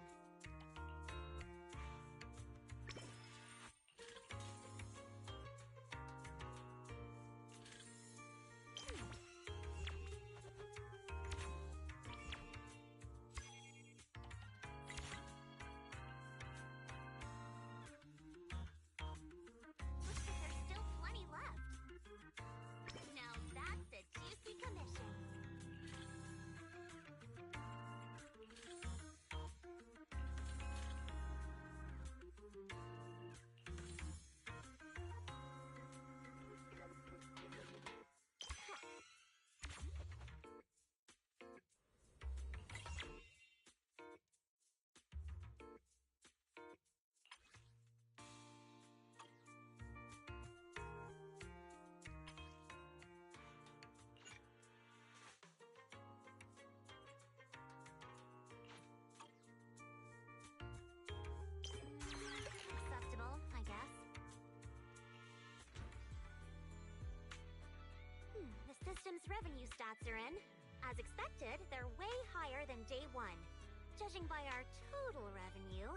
Looks like there's still plenty left. Now that's a juicy commission. Acceptable, I guess. The system's revenue stats are in. As expected, they're way higher than day one. Judging by our total revenue,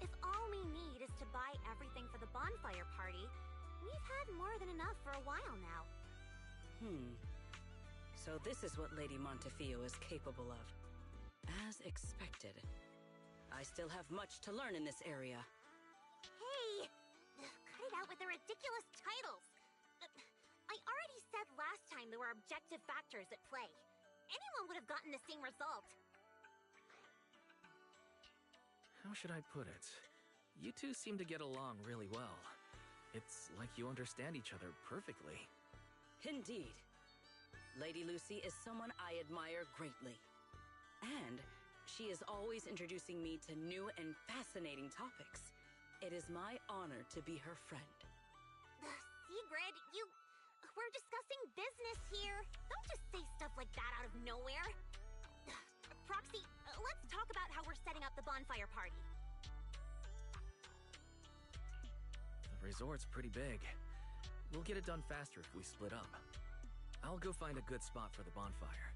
if all we need is to buy everything for the bonfire party, we've had more than enough for a while now. So this is what Lady Montefiore is capable of. As expected. I still have much to learn in this area. Hey! Cut it out with the ridiculous titles! I already said last time there were objective factors at play. Anyone would have gotten the same result. How should I put it? You two seem to get along really well. It's like you understand each other perfectly. Indeed. Lady Lucy is someone I admire greatly. And she is always introducing me to new and fascinating topics. It is my honor to be her friend. Sigrid, we're discussing business here. Don't just say stuff like that out of nowhere. Proxy, let's talk about how we're setting up the bonfire party. The resort's pretty big. We'll get it done faster if we split up. I'll go find a good spot for the bonfire.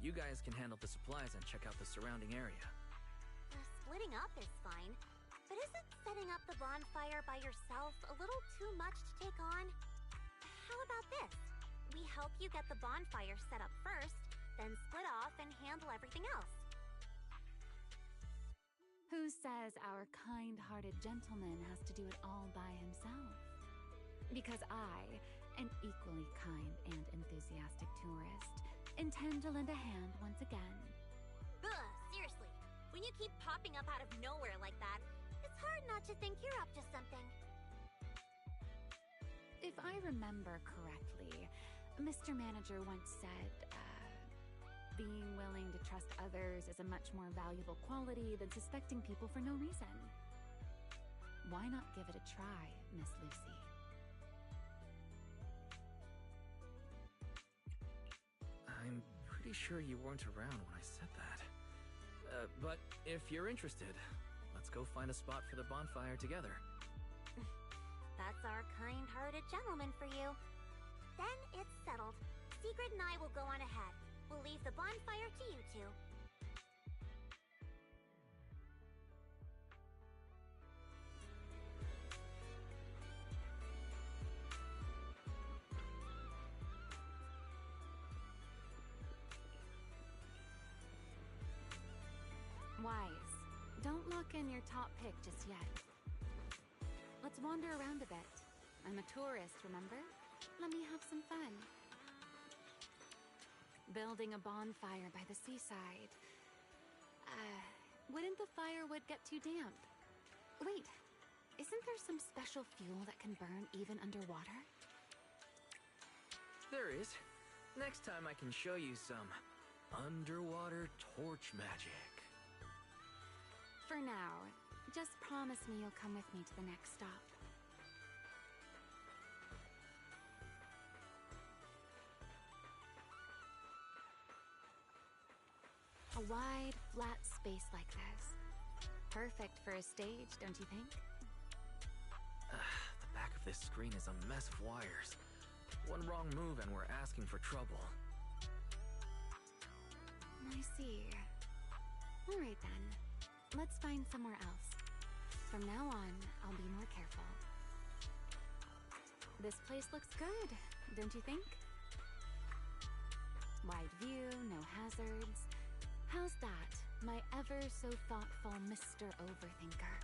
You guys can handle the supplies and check out the surrounding area. Splitting up is fine, but isn't setting up the bonfire by yourself a little too much to take on? How about this? We help you get the bonfire set up first, then split off and handle everything else. Who says our kind-hearted gentleman has to do it all by himself? Because I, an equally kind and enthusiastic tourist, intend to lend a hand once again. Ugh, seriously. When you keep popping up out of nowhere like that, it's hard not to think you're up to something. If I remember correctly, Mr. Manager once said, being willing to trust others is a much more valuable quality than suspecting people for no reason. Why not give it a try, Miss Lucy? I'm pretty sure you weren't around when I said that. But if you're interested, let's go find a spot for the bonfire together. That's our kind-hearted gentleman for you. Then it's settled. Sigrid and I will go on ahead. We'll leave the bonfire to you two. Wise, don't lock in your top pick just yet. Let's wander around a bit. I'm a tourist, remember? Let me have some fun. Building a bonfire by the seaside. Wouldn't the firewood get too damp? Wait, isn't there some special fuel that can burn even underwater? There is. Next time I can show you some underwater torch magic. For now, just promise me you'll come with me to the next stop. A wide, flat space like this. Perfect for a stage, don't you think? The back of this screen is a mess of wires. One wrong move and we're asking for trouble. I see. Alright then. Let's find somewhere else. From now on, I'll be more careful. This place looks good, don't you think? Wide view, no hazards. How's that, my ever-so-thoughtful Mr. Overthinker?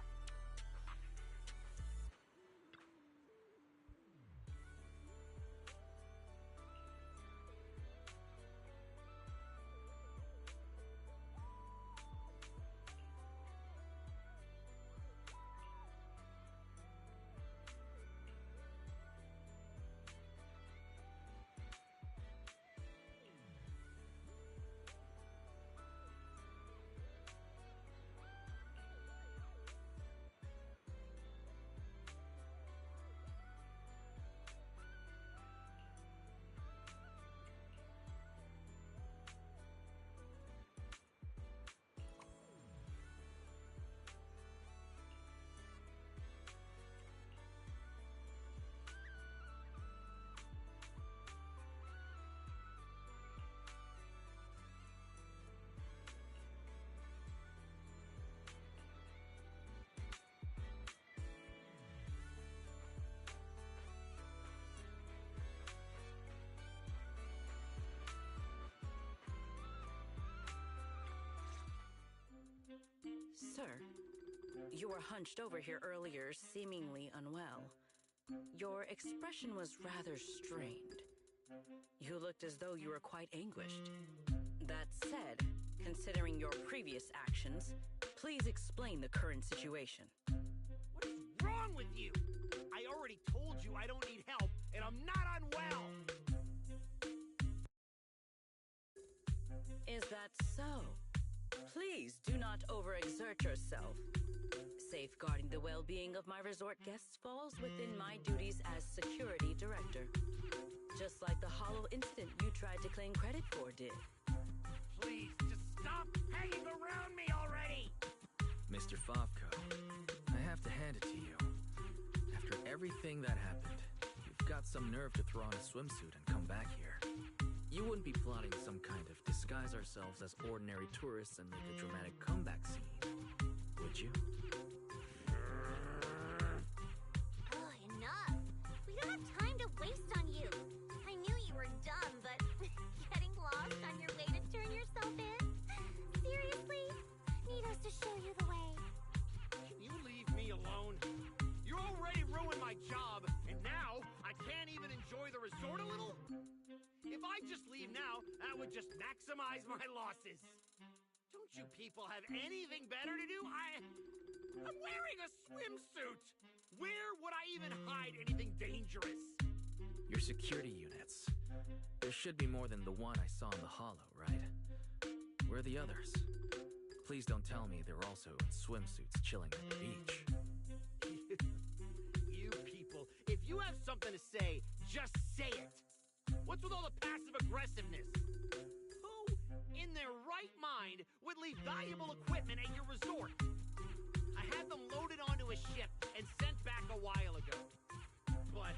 Sir, you were hunched over here earlier, seemingly unwell. Your expression was rather strained. You looked as though you were quite anguished. That said, considering your previous actions, please explain the current situation. What is wrong with you? I already told you I don't need help, and I'm not unwell! Is that so? Please do not overexert yourself. Safeguarding the well-being of my resort guests falls within my duties as security director. Just like the hollow incident you tried to claim credit for did. Please, just stop hanging around me already! Mr. Favko, I have to hand it to you. After everything that happened, you've got some nerve to throw on a swimsuit and come back here. You wouldn't be plotting some kind of disguise ourselves as ordinary tourists and make a dramatic comeback scene, would you? Oh, enough! We don't have time to waste on you. I knew you were dumb, but getting lost on your way to turn yourself in? Seriously? Need us to show you the way? Can you leave me alone? You already ruined my job, and now I can't even enjoy the resort a little? If I just leave now, that would just maximize my losses. Don't you people have anything better to do? I'm wearing a swimsuit! Where would I even hide anything dangerous? Your security units. There should be more than the one I saw in the hollow, right? Where are the others? Please don't tell me they're also in swimsuits chilling at the beach. You people, if you have something to say, just say it! What's with all the passive aggressiveness? Who, in their right mind, would leave valuable equipment at your resort? I had them loaded onto a ship and sent back a while ago. But,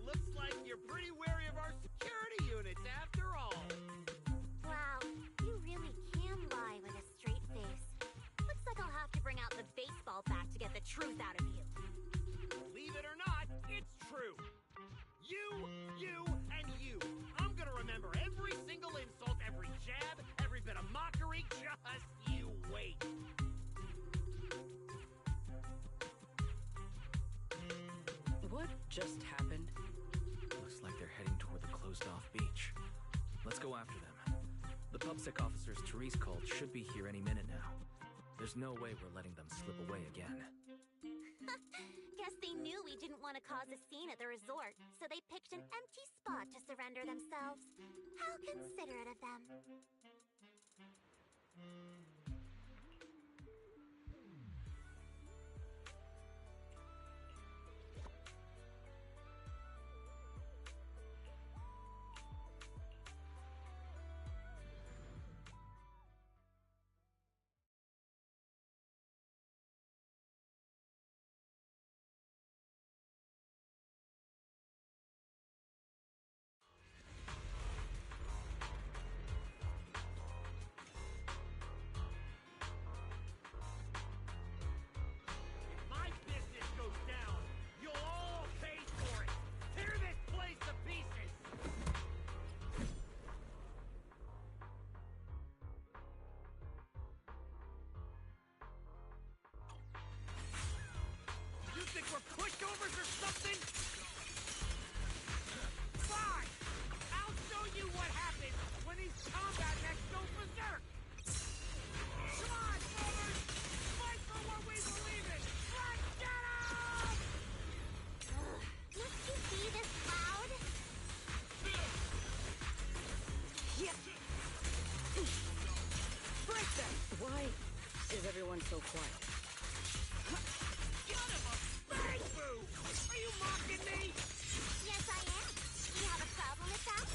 looks like you're pretty wary of our security units after all. Wow, you really can lie with a straight face. Looks like I'll have to bring out the baseball bat to get the truth out of you. Believe it or not, it's true. You, and you. I'm gonna remember every single insult, every jab, every bit of mockery. Just you wait. What just happened? Looks like they're heading toward the closed-off beach. Let's go after them. The PubSec officers Therese called should be here any minute now. There's no way we're letting them slip away again. Guess they knew we didn't want to cause a scene at the resort, so they picked an empty spot to surrender themselves. How considerate of them. leftovers or something? Fine! I'll show you what happens when these combat mechs go berserk! Come on, brothers! Fight for what we believe in! Let's get 'em! Must you be this loud? Yeah. Break them! Why is everyone so quiet? Son of a bang boo! Are you mocking me? Yes, I am. You have a problem with that?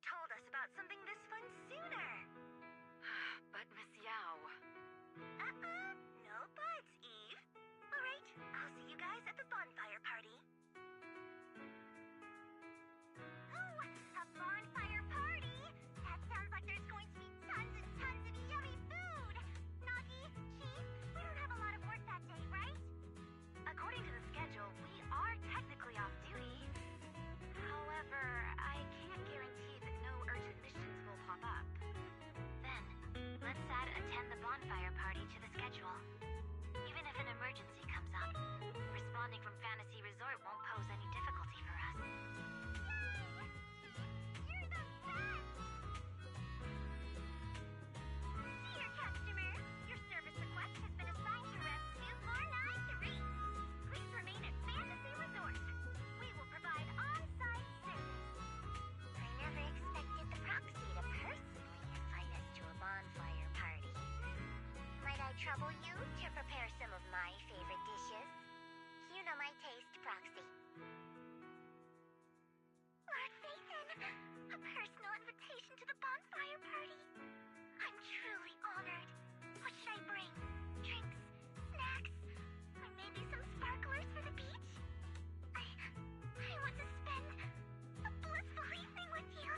told us about something this fun sooner? But Miss Yao... No buts, Eve. Alright, I'll see you guys at the bonfire party. Oh, a bonfire party? That sounds like there's going to be tons and tons of yummy food! Nagi, Chief, we don't have a lot of work that day, right? According to the schedule, we are technically off duty. However, I can't guarantee that no urgent missions will pop up. Then, let's add attend the bonfire party to the schedule. Even if an emergency comes up, responding from Fantasy Resort won't pose any difficulty for us. You're the best! Dear customer, your service request has been assigned to ref 2493. Please remain at Fantasy Resort. We will provide on-site service. I never expected the proxy to personally invite us to a bonfire party. Might I trouble you to prepare some of my favorite dishes? You know my taste, Proxy. Lord Phaethon, a personal invitation to the bonfire party. I'm truly honored. What should I bring? Drinks? Snacks? Or maybe some sparklers for the beach? I want to spend a blissful evening with you.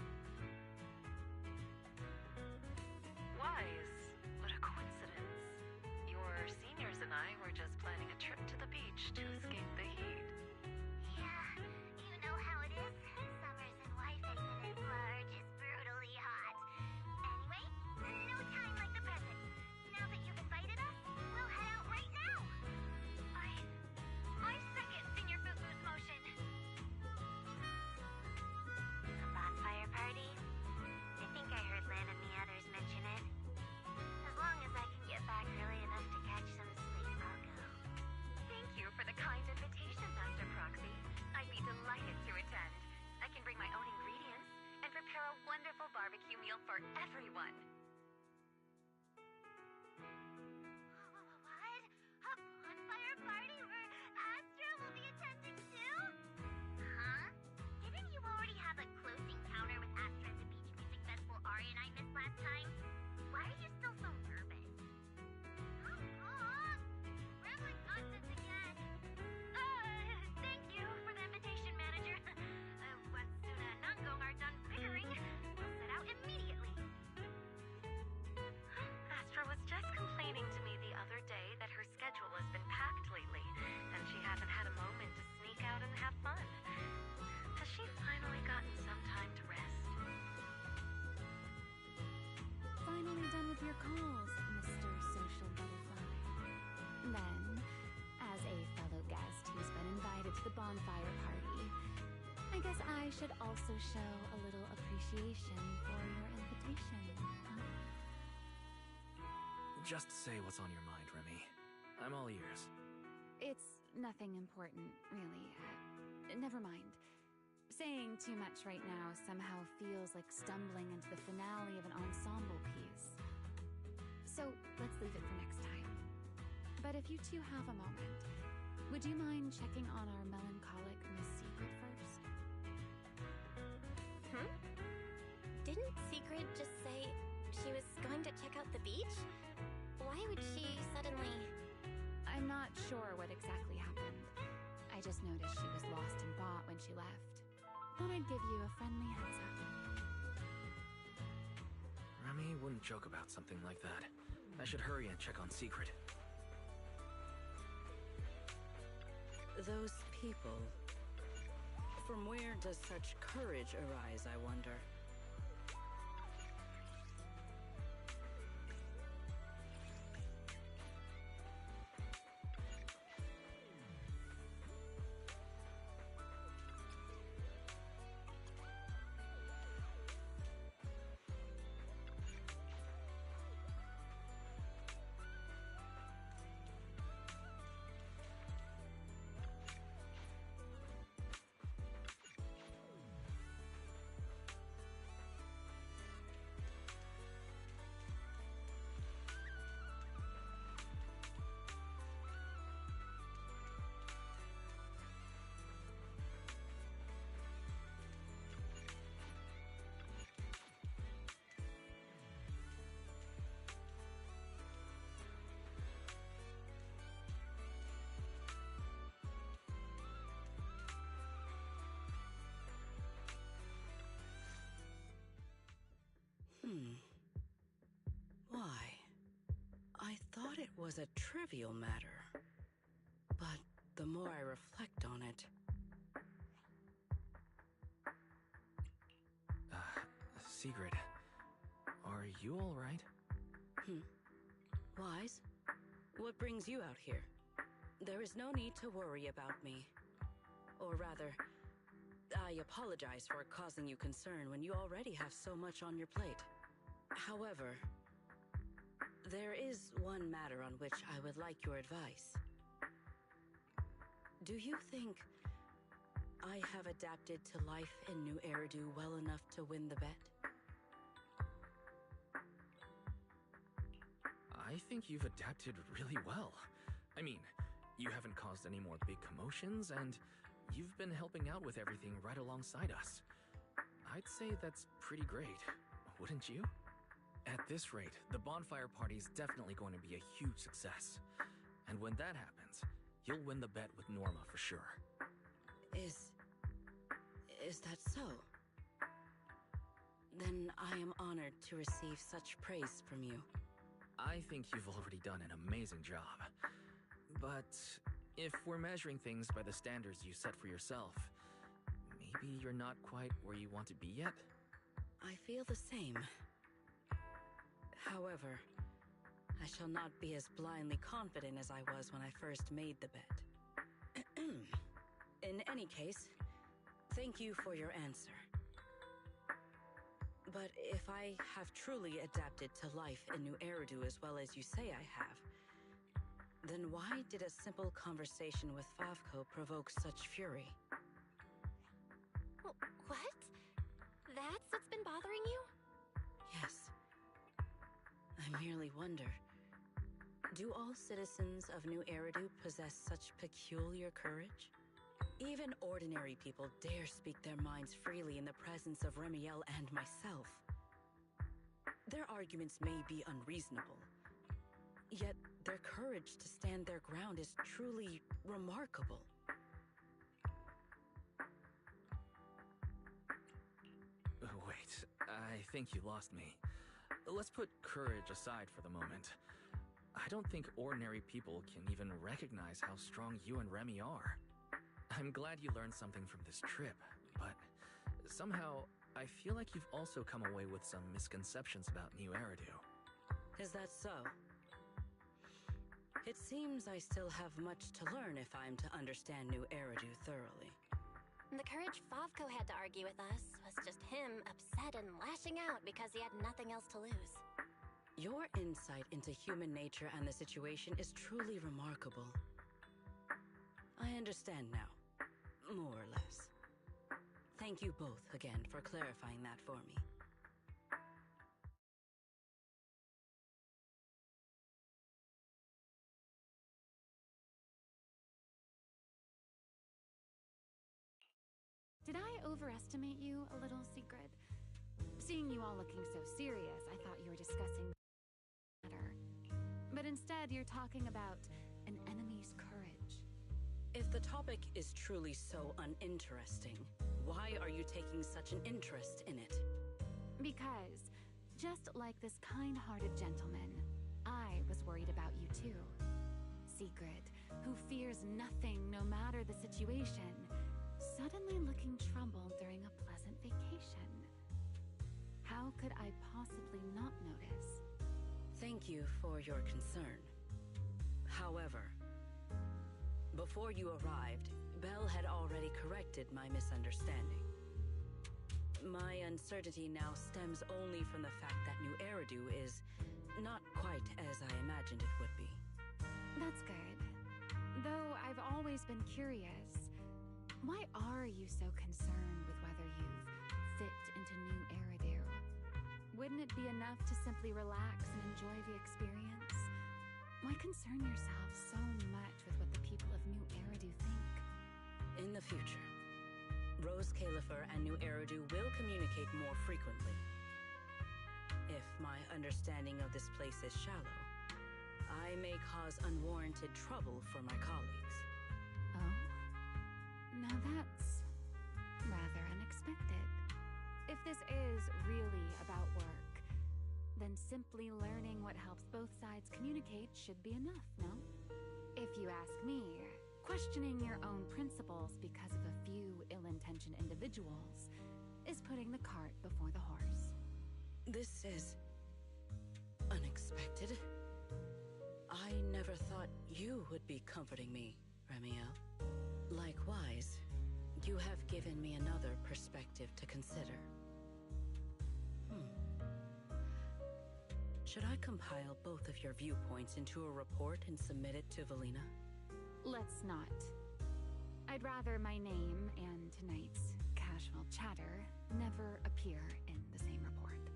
Wise. What a coincidence. Your seniors and I were just planning a trip to the beach to escape the heat. Yeah, you know how it is. Summers in Whitehaven is large, is brutally hot. Anyway, no time like the present. Now that you've invited us, we'll head out right now. I second Senior Fufu's motion. A bonfire party? I think I heard Lan and the others mention it. As long as I can get back early enough to catch some sleep, I'll go. Thank you for the kind invitation, Master Proxy. I'd be delighted to attend. I can bring my own ingredients and prepare a wonderful barbecue meal for everyone. What? A bonfire party where Astra will be attending too? Huh? Didn't you already have a close encounter with Astra at the Beach Music Festival Ari and I missed last time? Why are you still so nervous? Rambling nonsense again. Thank you for the invitation, Manager. Once Suna and Nangong are done bickering, we'll set out immediately. Astra was just complaining to me the other day that her schedule has been packed lately, and she hasn't had a moment to sneak out and have fun. Has she finally gotten some time to rest? Finally done with your calls, Mr. Social Butterfly. Then, as a fellow guest who's been invited to the bonfire party, I guess I should also show a little appreciation for your invitation, huh? Just say what's on your mind, Remy. I'm all ears. It's nothing important, really. Never mind. Saying too much right now somehow feels like stumbling into the finale of an ensemble piece. So let's leave it for next time. But if you two have a moment, would you mind checking on our melancholic Miss Secret first? Didn't Secret just say she was going to check out the beach? Why would she suddenly... I'm not sure what exactly happened. I just noticed she was lost in thought when she left. Thought I'd give you a friendly heads up. Remy wouldn't joke about something like that. I should hurry and check on Secret. Those people. From where does such courage arise, I wonder? was a trivial matter. But the more I reflect on it... Sigrid, are you alright? Wise? What brings you out here? There is no need to worry about me. Or rather, I apologize for causing you concern when you already have so much on your plate. However, there is one matter on which I would like your advice. Do you think I have adapted to life in New Eridu well enough to win the bet? I think you've adapted really well. I mean, you haven't caused any more big commotions, and you've been helping out with everything right alongside us. I'd say that's pretty great, wouldn't you? At this rate, the bonfire party's definitely going to be a huge success. And when that happens, you'll win the bet with Norma for sure. Is that so? Then I am honored to receive such praise from you. I think you've already done an amazing job. But if we're measuring things by the standards you set for yourself, maybe you're not quite where you want to be yet? I feel the same. However, I shall not be as blindly confident as I was when I first made the bet. In any case, thank you for your answer. But if I have truly adapted to life in New Eridu as well as you say I have, then why did a simple conversation with Favko provoke such fury? What? That's what's been bothering you? Yes. I merely wonder, do all citizens of New Eridu possess such peculiar courage? Even ordinary people dare speak their minds freely in the presence of Remiel and myself. Their arguments may be unreasonable, yet their courage to stand their ground is truly remarkable. Wait, I think you lost me. Let's put courage aside for the moment. I don't think ordinary people can even recognize how strong you and Remy are. I'm glad you learned something from this trip, but somehow I feel like you've also come away with some misconceptions about New Eridu. Is that so? It seems I still have much to learn if I'm to understand New Eridu thoroughly. The courage Favko had to argue with us was just him upset and lashing out because he had nothing else to lose. Your insight into human nature and the situation is truly remarkable. I understand now, more or less. Thank you both again for clarifying that for me. Did I overestimate you a little, Sigrid? Seeing you all looking so serious, I thought you were discussing the matter. But instead, you're talking about an enemy's courage. If the topic is truly so uninteresting, why are you taking such an interest in it? Because, just like this kind-hearted gentleman, I was worried about you too. Sigrid, who fears nothing no matter the situation, suddenly looking troubled during a pleasant vacation. How could I possibly not notice? Thank you for your concern. However, before you arrived, Belle had already corrected my misunderstanding. My uncertainty now stems only from the fact that New Eridu is not quite as I imagined it would be. That's good. Though I've always been curious, why are you so concerned with whether you've fit into New Eridu? Wouldn't it be enough to simply relax and enjoy the experience? Why concern yourself so much with what the people of New Eridu think? In the future, Rose Califer and New Eridu will communicate more frequently. If my understanding of this place is shallow, I may cause unwarranted trouble for my colleagues. Oh? Now that's rather unexpected. If this is really about work, then simply learning what helps both sides communicate should be enough, no? If you ask me, questioning your own principles because of a few ill-intentioned individuals is putting the cart before the horse. This is unexpected. I never thought you would be comforting me, Remiel. Likewise, you have given me another perspective to consider. Should I compile both of your viewpoints into a report and submit it to Valina? Let's not. I'd rather my name and tonight's casual chatter never appear in the same report.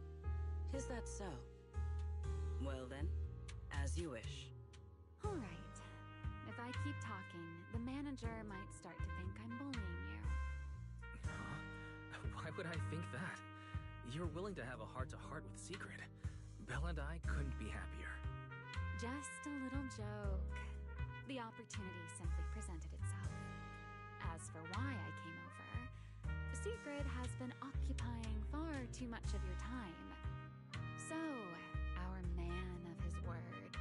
Is that so? Well then, as you wish. All right. If I keep talking, the manager might start to think I'm bullying you. Huh? Why would I think that? You're willing to have a heart-to-heart with Secret. Belle and I couldn't be happier. Just a little joke. The opportunity simply presented itself. As for why I came over, Secret has been occupying far too much of your time. So, our man of his word,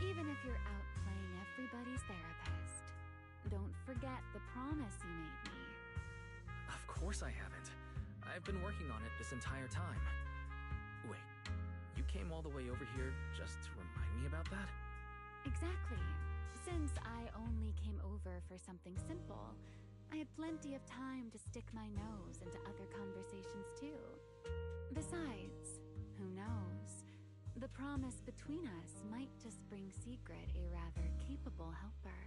even if you're out playing everybody's therapist, don't forget the promise you made me. Of course I haven't. I've been working on it this entire time. Wait, you came all the way over here just to remind me about that? Exactly. Since I only came over for something simple, I had plenty of time to stick my nose into other conversations too. Besides, who knows? The promise between us might just bring Secret a rather capable helper.